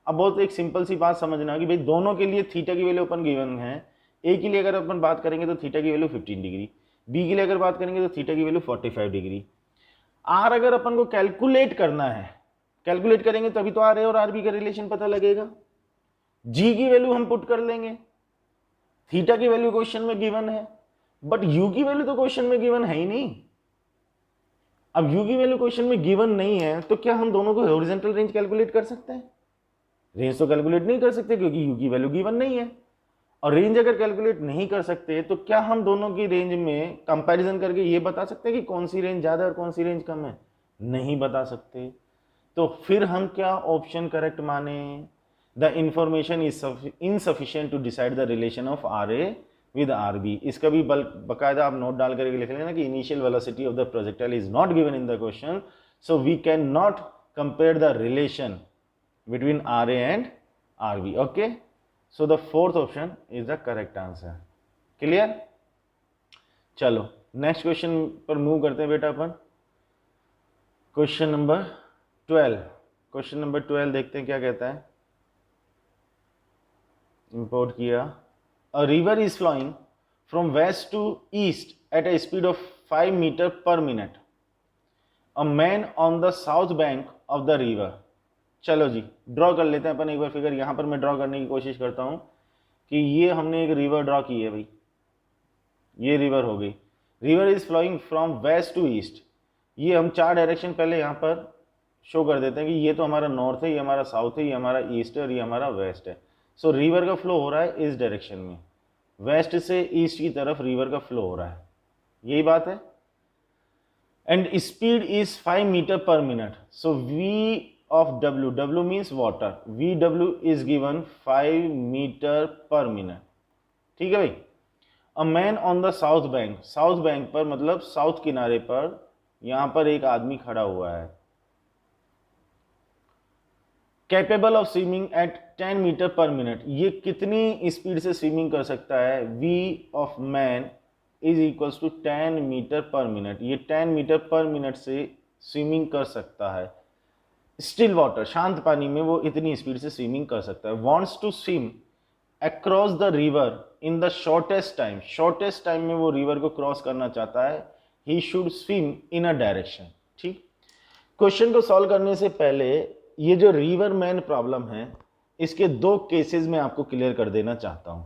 अब बहुत एक सिंपल सी बात समझना कि भाई दोनों के लिए थीटा की वैल्यू अपन गिवन है। ए के लिए अगर अपन बात करेंगे तो थीटा की वैल्यू 15 डिग्री, बी के लिए अगर बात करेंगे तो थीटा की वैल्यू 45 डिग्री। आर अगर अपन को कैलकुलेट करना है, कैलकुलेट करेंगे तभी तो आर ए और आर बी का रिलेशन पता लगेगा। जी की वैल्यू हम पुट कर लेंगे, थीटा की वैल्यू क्वेश्चन में गिवन है, बट यू की वैल्यू तो क्वेश्चन में गिवन है ही नहीं। अब यू की वैल्यू क्वेश्चन में गिवन नहीं है तो क्या हम दोनों को हॉरिजॉन्टल रेंज कैलकुलेट कर सकते हैं? रेंज तो कैलकुलेट नहीं कर सकते क्योंकि यू की वैल्यू गिवन नहीं है। और रेंज अगर कैलकुलेट नहीं कर सकते तो क्या हम दोनों की रेंज में कंपैरिजन करके ये बता सकते हैं कि कौन सी रेंज ज्यादा है और कौन सी रेंज कम है? नहीं बता सकते। तो फिर हम क्या ऑप्शन करेक्ट माने? The information is insufficient to decide the relation of r A with r B. इसका भी बकायदा आप नोट डाल करके लिख लेना कि initial velocity of the projectile is not given in the question, so we can not compare the relation between RA and RB. Okay, so the fourth option is the correct answer. Clear? चलो next question पर move करते हैं बेटा अपन। Question number 12, question number 12 देखते हैं क्या कहता है। इंपोर्ट किया, a river is flowing from west to east at a speed of 5 meter per minute. A man on the south bank of the river. चलो जी ड्रॉ कर लेते हैं अपन एक बार फिगर। यहां पर मैं ड्रॉ करने की कोशिश करता हूं कि ये हमने एक रिवर ड्रॉ की है भाई, ये रिवर हो गई। River is flowing from west to east. ये हम 4 डायरेक्शन पहले यहां पर शो कर देते हैं कि ये तो हमारा नॉर्थ है, ये हमारा साउथ है, ये हमारा ईस्ट है और ये हमारा वेस्ट है। सो रिवर का फ्लो हो रहा है इस डायरेक्शन में, वेस्ट से ईस्ट की तरफ रिवर का फ्लो हो रहा है, यही बात है। And speed is 5 meter per minute. So v of W, W means water, VW is given 5 meter per minute. ठीक है भाई। A man on the south bank, south bank पर मतलब साउथ किनारे पर यहां पर एक आदमी खड़ा हुआ है। Capable of swimming at 10 meter per minute. ये कितनी स्पीड से स्विमिंग कर सकता है? V of man is equals to 10 meter per minute. ये 10 मीटर पर मिनट से स्विमिंग कर सकता है। स्टिल वाटर, शांत पानी में वो इतनी स्पीड से स्विमिंग कर सकता है। Wants to swim across the river in the shortest time, shortest time में वो रिवर को क्रॉस करना चाहता है। He should swim in a direction. ठीक, क्वेश्चन को सॉल्व करने से पहले ये जो रिवर मैन प्रॉब्लम है इसके 2 केसेस में आपको क्लियर कर देना चाहता हूं।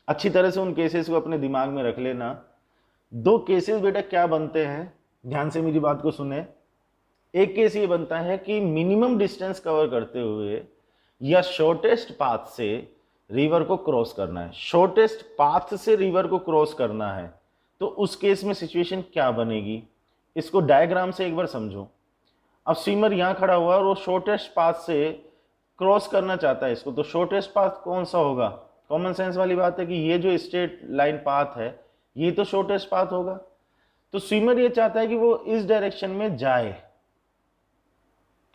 अच्छी तरह से उन केसेस को अपने दिमाग में रख लेना। 2 केसेस बेटा क्या बनते हैं, ध्यान से मेरी बात को सुने। एक केस ये बनता है कि मिनिमम डिस्टेंस कवर करते हुए या शॉर्टेस्ट पाथ से रिवर को क्रॉस करना है, शॉर्टेस्ट पाथ से रिवर को क्रॉस करना है। तो उस केस में सिचुएशन क्या बनेगी, इसको डायग्राम से एक बार समझो। अब स्विमर यहां खड़ा हुआ और वो शॉर्टेस्ट पाथ से क्रॉस करना चाहता है इसको, तो शॉर्टेस्ट पाथ कौन सा होगा? कॉमन सेंस वाली बात है कि ये जो स्ट्रेट लाइन पाथ है ये तो शॉर्टेस्ट पाथ होगा। तो स्विमर ये चाहता है कि वो इस डायरेक्शन में जाए।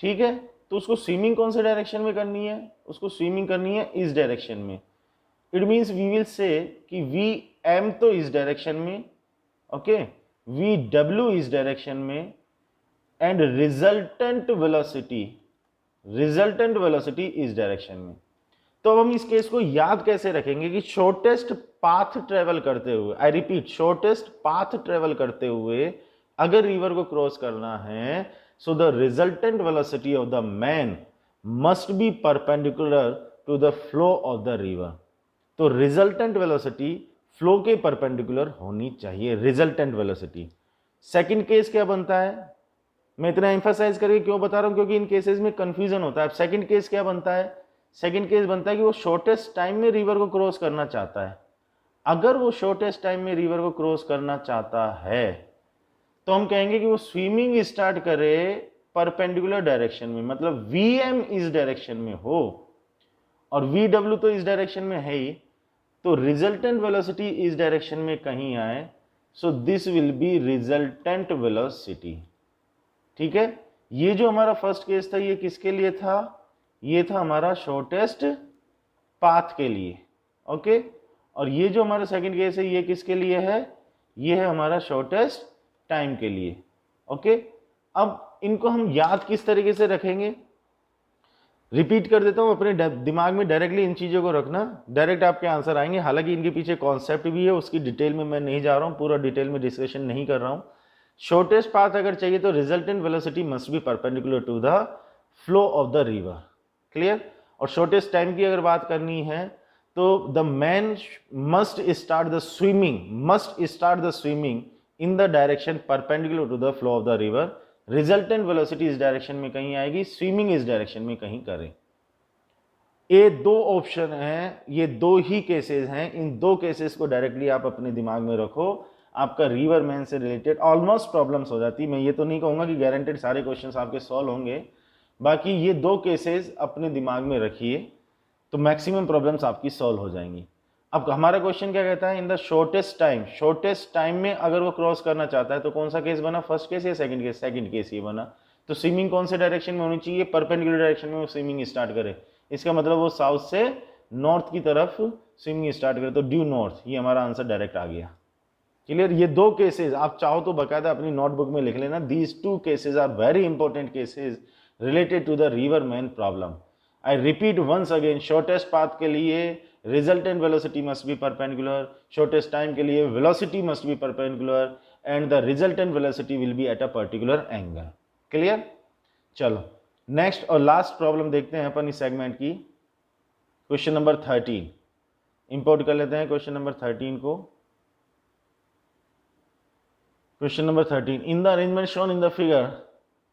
ठीक है, तो उसको स्विमिंग कौन से डायरेक्शन में करनी है? उसको स्विमिंग करनी है इस डायरेक्शन में। It means we will say कि वी एम तो इस डायरेक्शन में, ओके, वी डब्ल्यू इस डायरेक्शन में, एंड रिजल्टेंट वेलोसिटी इस डायरेक्शन में। तो अब हम इस केस को याद कैसे रखेंगे कि शॉर्टेस्ट पाथ ट्रेवल करते हुए, I repeat, shortest path travel करते हुए अगर रिवर को क्रॉस करना है, so the resultant velocity of the man must be perpendicular to the flow of the river। तो resultant velocity फ्लो के परपेंडिकुलर होनी चाहिए, रिजल्टेंट वेलोसिटी। सेकंड केस क्या बनता है, मैं इतना एम्फसाइज करके क्यों बता रहा हूं, क्योंकि इन केसेस में कंफ्यूजन होता है। सेकंड केस क्या बनता है? सेकंड केस बनता है कि वो शॉर्टेस्ट टाइम में रिवर को क्रॉस करना चाहता है। अगर वो शॉर्टेस्ट टाइम में रिवर को क्रॉस करना चाहता है तो हम कहेंगे कि वो स्विमिंग स्टार्ट करे परपेंडिकुलर डायरेक्शन में, मतलब Vm इस डायरेक्शन में हो और VW तो इस डायरेक्शन में है ही, तो रिजल्टेंट वेलोसिटी इस डायरेक्शन में कहीं आए। सो this will B resultant velocity. ठीक है, ये जो हमारा फर्स्ट केस था ये किसके लिए था? ये था हमारा शॉर्टेस्ट पाथ के लिए। ओके। और ये जो हमारा सेकंड केस है ये किसके लिए है, ये है हमारा शॉर्टेस्ट टाइम के लिए। ओके, अब इनको हम याद किस तरीके से रखेंगे, रिपीट कर देता हूं, अपने दिमाग में डायरेक्टली इन चीजों को रखना, डायरेक्ट आपके आंसर आएंगे। हालांकि इनके पीछे कॉन्सेप्ट भी है, उसकी डिटेल में मैं नहीं जा रहा हूं, पूरा डिटेल में डिस्कशन नहीं कर रहा हूं। शॉर्टेस्ट पाथ अगर चाहिए तो resultant velocity must be perpendicular to the flow of the river, clear. और शॉर्टेस्ट टाइम की अगर बात करनी है तो the man must start the swimming in the direction perpendicular to the flow of the river. Resultant velocity इस direction में कहीं आएगी, स्विमिंग इस डायरेक्शन में कहीं करें। ये दो ऑप्शन हैं, ये दो ही केसेस हैं, इन दो केसेस को डायरेक्टली आप अपने दिमाग में रखो, आपका रिवर मैन से रिलेटेड ऑलमोस्ट प्रॉब्लम्स हो जाती। मैं ये तो नहीं कहूंगा कि गारंटेड सारे क्वेश्चंस आपके सॉल्व होंगे, बाकी ये दो केसेस अपने दिमाग में रखिए तो मैक्सिमम प्रॉब्लम्स आपकी सॉल्व हो जाएंगी। अब हमारा क्वेश्चन क्या कहता है, इन द शॉर्टेस्ट टाइम में अगर वो क्रॉस करना चाहता है तो कौन सा केस बना, फर्स्ट केस या सेकंड केस, सेकंड केस ये बना। तो स्विमिंग कौन से डायरेक्शन में होनी चाहिए, परपेंडिकुलर डायरेक्शन में वो स्विमिंग स्टार्ट करे, इसका मतलब वो साउथ से नॉर्थ की तरफ स्विमिंग स्टार्ट करे, तो ड्यू नॉर्थ, ये हमारा आंसर डायरेक्ट आ गया, क्लियर। ये दो केसेस आप चाहो तो बकायदा अपनी नोटबुक में लिख लेना, these two cases are very important cases related to the river man problem. I repeat once again, shortest path के लिए resultant velocity must be perpendicular, shortest time के लिए velocity must be perpendicular and the resultant velocity will be at a particular angle, clear. चलो next और last problem देखते हैं अपन इस segment की, क्वेश्चन नंबर 13 इंपोर्ट कर लेते हैं क्वेश्चन नंबर 13 को। Question number 13, in the arrangement shown in the figure,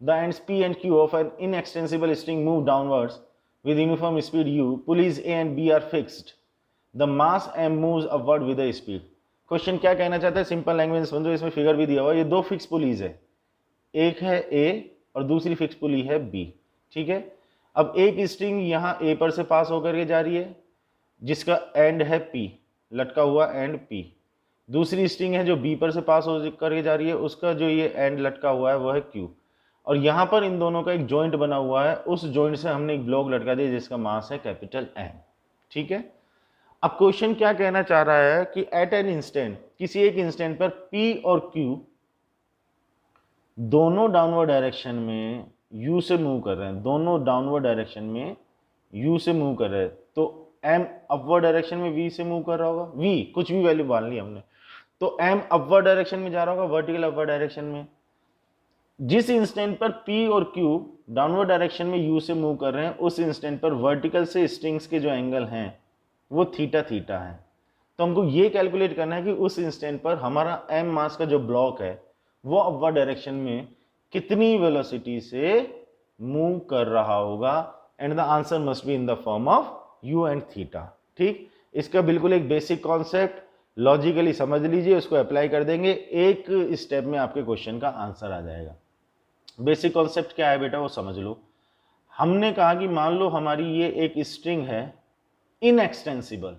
the ends P and Q of an inextensible string move downwards with uniform speed u, pulleys A and B are fixed, the mass M moves upward with a speed। Question क्या कहना चाहता है, simple language में समझो, इसमें figure भी दिया हुआ है, ये दो फिक्स पुलीज है, एक है A और दूसरी फिक्स पुली है B, ठीक है। अब एक स्ट्रिंग यहाँ A पर से पास होकर के जा रही है जिसका एंड है P, लटका हुआ एंड P, दूसरी स्ट्रिंग है जो B पर से पास हो करके जा रही है, उसका जो ये एंड लटका हुआ है वो है Q, और यहाँ पर इन दोनों का एक जॉइंट बना हुआ है, उस जॉइंट से हमने एक ब्लॉक लटका दिया जिसका मास है कैपिटल M, ठीक है। अब क्वेश्चन क्या कहना चाह रहा है कि एट एन इंस्टेंट, किसी एक इंस्टेंट पर P और Q दोनों डाउनवर्ड डायरेक्शन में U से मूव कर रहे हैं, दोनों डाउनवर्ड डायरेक्शन में U से मूव कर रहे हैं, तो M अपवर्ड डायरेक्शन में V से मूव कर रहा होगा, V कुछ भी वैल्यू मान ली हमने, तो M अपवर्ड डायरेक्शन में जा रहा होगा, वर्टिकल अपवर्ड डायरेक्शन में। जिस इंस्टेंट पर P और Q डाउनवर्ड डायरेक्शन में U से मूव कर रहे हैं, उस इंस्टेंट पर वर्टिकल से स्ट्रिंग्स के जो एंगल हैं वो थीटा थीटा है। तो हमको ये कैलकुलेट करना है कि उस इंस्टेंट पर हमारा M मास का जो ब्लॉक है वो अपवर्ड डायरेक्शन में कितनी वेलोसिटी से मूव कर रहा होगा, and the answer must be in the form of U and theta, ठीक। इसका बिल्कुल एक बेसिक कॉन्सेप्ट लॉजिकली समझ लीजिए, उसको अप्लाई कर देंगे, एक स्टेप में आपके क्वेश्चन का आंसर आ जाएगा। बेसिक कॉन्सेप्ट क्या है बेटा वो समझ लो। हमने कहा कि मान लो हमारी ये एक स्ट्रिंग है इनएक्सटेंसिबल,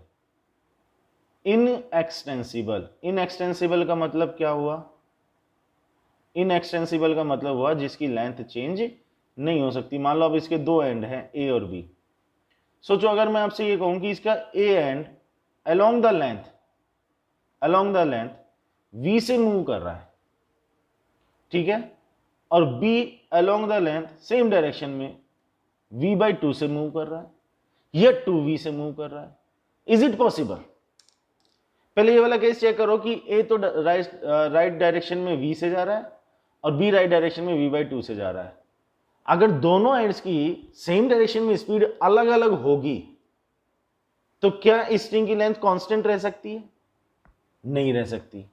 इनएक्सटेंसिबल का मतलब क्या हुआ, इनएक्सटेंसिबल का मतलब हुआ जिसकी लेंथ चेंज नहीं हो सकती। मान लो अब इसके दो एंड हैं A और B, सोचो अगर मैं आपसे ये कहूं कि इसका A and along the length V से मूव कर रहा है, ठीक है, और B along the length same direction में V/2 से मूव कर रहा है या 2V से मूव कर रहा है, इज इट पॉसिबल। पहले ये वाला केस चेक करो कि A तो राइट डायरेक्शन में V से जा रहा है और B राइट डायरेक्शन में V/2 से जा रहा है। अगर दोनों एंड्स की सेम डायरेक्शन में स्पीड अलग अलग होगी तो क्या स्ट्रिंग की लेंथ कांस्टेंट रह सकती है, नहीं रह सकती।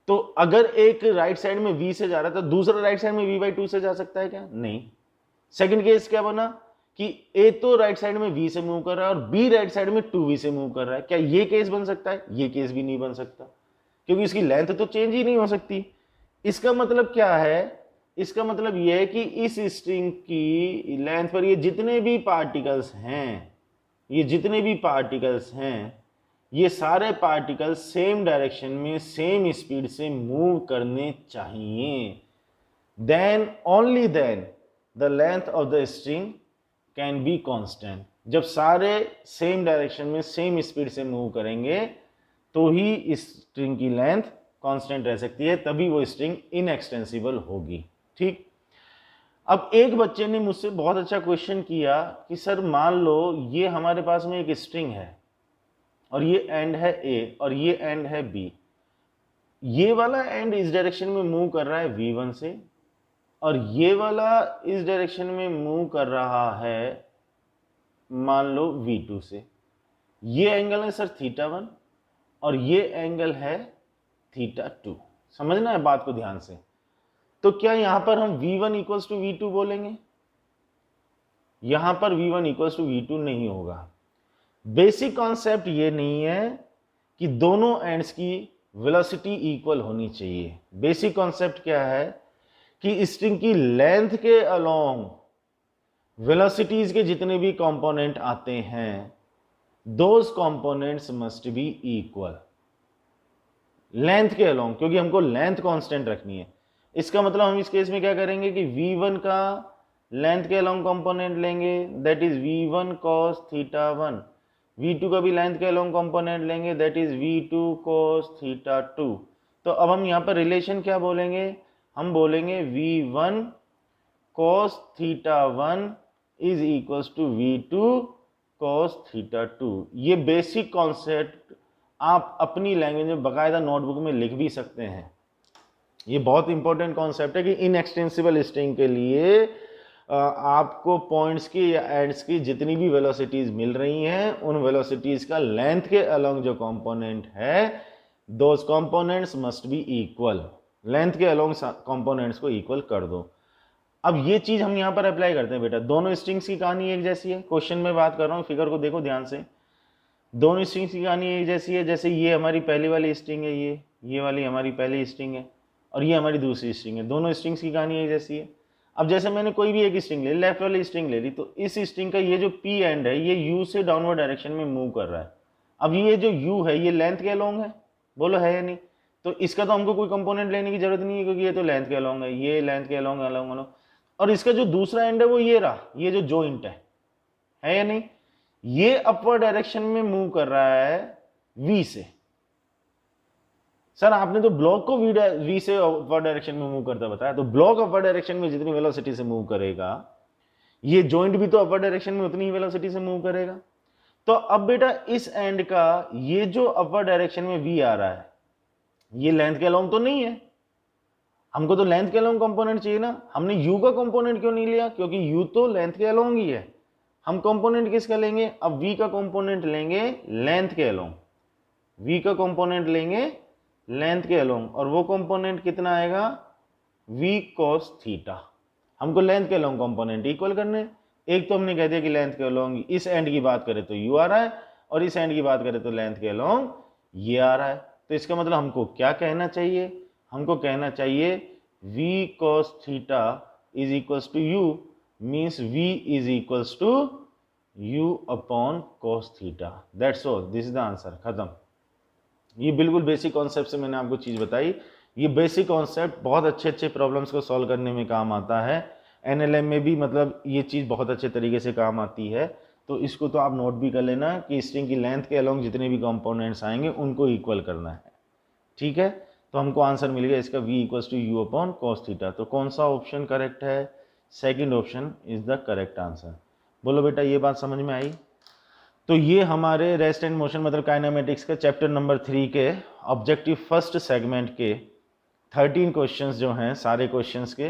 तो अगर एक राइट साइड में V से जा रहा है तो दूसरा राइट साइड में V/2 से जा सकता है क्या, नहीं। सेकंड केस क्या बना कि A तो राइट साइड में V से मूव कर रहा है और B राइट साइड में 2V से मूव कर रहा है, क्या ये केस बन सकता है, ये केस भी नहीं बन सकता क्योंकि इसकी लेंथ तो चेंज ही नहीं हो सकती। इसका मतलब क्या है, इसका मतलब यह है कि इस स्ट्रिंग की लेंथ पर ये जितने भी पार्टिकल्स हैं, ये सारे पार्टिकल्स सेम डायरेक्शन में सेम स्पीड से मूव करने चाहिए, then only then the length of the string can be constant. जब सारे सेम डायरेक्शन में सेम स्पीड से मूव करेंगे तो ही इस स्ट्रिंग की लेंथ कांस्टेंट रह सकती है, तभी वो स्ट्रिंग इनएक्सटेंसिबल होगी। ठीक, अब एक बच्चे ने मुझसे बहुत अच्छा क्वेश्चन किया कि सर मान लो ये हमारे पास में एक स्ट्रिंग है और ये एंड है ए और ये एंड है बी, ये वाला एंड इस डायरेक्शन में मूव कर रहा है v1 से और ये वाला इस डायरेक्शन में मूव कर रहा है मान लो v2 से। ये एंगल है सर θ1 और ये एंगल है θ2। समझना है बात को ध्यान से। तो क्या यहां पर हम v1 इक्वल्स टू v2 बोलेंगे? यहां पर v1 इक्वल्स टू v2 नहीं होगा। बेसिक कॉन्सेप्ट ये नहीं है कि दोनों एंड्स की वेलोसिटी इक्वल होनी चाहिए। बेसिक कॉन्सेप्ट क्या है कि स्ट्रिंग की लेंथ के अलोंग वेलोसिटीज के जितने भी कंपोनेंट आते हैं those components must be equal length के अलोंग, क्योंकि हमको लेंथ कांस्टेंट रखनी है। इसका मतलब हम इस केस में क्या करेंगे कि v1 का लेंथ के अलोंग कंपोनेंट लेंगे, that is v1 cos θ1, v2 का भी लेंथ के अलोंग कंपोनेंट लेंगे, दैट इज v2 cos θ2। तो अब हम यहाँ पर रिलेशन क्या बोलेंगे? हम बोलेंगे v1 cos θ1 is equals to v2 cos θ2। ये बेसिक कॉन्सेप्ट आप अपनी लैंग्वेज में बकायदा नोटबुक में लिख भी सकते हैं। ये बहुत इंपॉर्टेंट कॉन्सेप्ट है कि इनएक्सटेंसिबल स्ट्रिंग के लिए आपको पॉइंट्स की या एंड्स की जितनी भी वेलोसिटीज मिल रही हैं उन वेलोसिटीज का लेंथ के अलोंग जो कंपोनेंट है those components must be equal. Length के अलोंग कंपोनेंट्स को इक्वल कर दो। अब ये चीज हम यहां पर अप्लाई करते हैं बेटा। दोनों स्ट्रिंग्स की कहानी एक जैसी है। क्वेश्चन में बात कर रहा हूं, फिगर को देखो ध्यान से। दोनों स्ट्रिंग्स की कहानी एक जैसी है। जैसे ये हमारी पहली वाली स्ट्रिंग है, ये वाली हमारी पहली स्ट्रिंग है और ये हमारी दूसरी स्ट्रिंग है। दोनों स्ट्रिंग्स की कहानी एक जैसी है। अब जैसे मैंने कोई भी एक स्ट्रिंग ले ली, लेफ्ट वाली स्ट्रिंग ले ली, तो इस स्ट्रिंग का ये जो पी एंड है ये यू से डाउनवर्ड डायरेक्शन में मूव कर रहा है। अब ये जो यू है ये लेंथ के अलोंग है, बोलो है या नहीं? तो इसका तो हमको कोई कंपोनेंट लेने की जरूरत नहीं है क्योंकि ये तो लेंथ के अलोंग है, ये लेंथ के अलोंग अलोंग। और इसका जो दूसरा एंड है वो ये रहा, ये जो जॉइंट है या नहीं? ये अपवर्ड डायरेक्शन में मूव कर रहा है v से। सर आपने तो ब्लॉक को v से अपवर्ड डायरेक्शन में मूव करता बताया, तो ब्लॉक अपवर्ड डायरेक्शन में जितनी वेलोसिटी से मूव करेगा ये जॉइंट भी तो अपवर्ड डायरेक्शन में उतनी ही वेलोसिटी से मूव करेगा। तो अब बेटा इस एंड का ये जो अपवर्ड डायरेक्शन में v आ रहा है ये लेंथ के अलोंग तो नहीं है। हमको तो लेंथ के अलोंग कंपोनेंट चाहिए ना। हमने u का कंपोनेंट क्यों नहीं लिया? क्योंकि u तो लेंथ के अलोंग ही है। हम कंपोनेंट किसका लेंगे? अब v का कंपोनेंट लेंगे लेंथ के अलोंग। v का कंपोनेंट लेंगे लेंथ के अलोंग और वो कंपोनेंट कितना आएगा? v cos theta. हमको लेंथ के अलोंग कंपोनेंट इक्वल करने। एक तो हमने कह दिया कि लेंथ के अलोंग इस एंड की बात करें तो u आ रहा है और इस एंड की बात करें तो लेंथ के अलोंग ये आ रहा है। तो इसका मतलब हमको क्या कहना चाहिए? हमको कहना चाहिए v cos theta is equals to u, means v is equals to u upon cos theta. That's all, this is the answer. खत्म। ये बिल्कुल बेसिक कॉन्सेप्ट से मैंने आपको चीज बताई। ये बेसिक कॉन्सेप्ट बहुत अच्छे प्रॉब्लम्स को सॉल्व करने में काम आता है। एनएलएम में भी मतलब ये चीज बहुत अच्छे तरीके से काम आती है। तो इसको तो आप नोट भी कर लेना कि स्ट्रिंग की लेंथ के अलोंग जितने भी कंपोनेंट्स आएंगे उनको इक्वल करना है। ठीक है, तो हमको आंसर मिल गया इसका v equals to u upon cos theta. तो कौन सा ऑप्शन करेक्ट है? Second option is the correct answer. बोलो बेटा ये बात समझ में आई? तो ये हमारे रेस्ट एंड मोशन मतलब काइनेमेटिक्स के चैप्टर नंबर 3 के ऑब्जेक्टिव फर्स्ट सेगमेंट के 13 क्वेश्चंस जो हैं सारे क्वेश्चंस के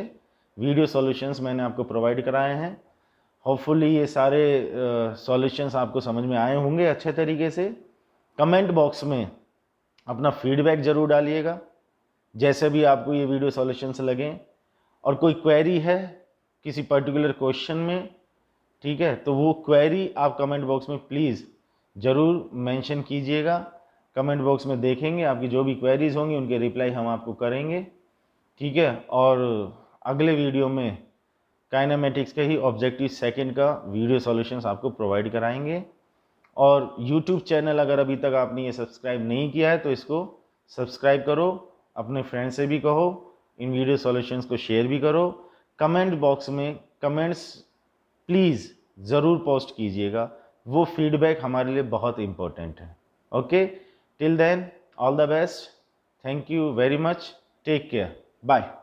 वीडियो सॉल्यूशंस मैंने आपको प्रोवाइड कराए हैं। होपफुली ये सारे सॉल्यूशंस आपको समझ में आए होंगे अच्छे तरीके से। कमेंट बॉक्स में अपना फीडबैक जरूर डालिएगा जैसे भी आपको ये वीडियो सॉल्यूशंस लगें। और कोई क्वेरी है किसी पर्टिकुलर क्वेश्चन में, ठीक है, तो वो क्वेरी आप कमेंट बॉक्स में प्लीज़ ज़रूर मेंशन कीजिएगा। कमेंट बॉक्स में देखेंगे आपकी जो भी क्वेरीज होंगी उनके रिप्लाई हम आपको करेंगे। ठीक है, और अगले वीडियो में काइनेमेटिक्स के ही ऑब्जेक्टिव सेकंड का वीडियो सॉल्यूशंस आपको प्रोवाइड कराएंगे। और यूट्यूब चैनल अगर अभी तक आपने ये सब्सक्राइब नहीं किया है तो इसको सब्सक्राइब करो, अपने फ्रेंड से भी कहो, इन वीडियो सॉल्यूशंस को शेयर भी करो। कमेंट बॉक्स में कमेंट्स प्लीज़ ज़रूर पोस्ट कीजिएगा वो फीडबैक हमारे लिए बहुत इम्पोर्टेंट है। Okay, till then all the best, thank you very much, take care, bye.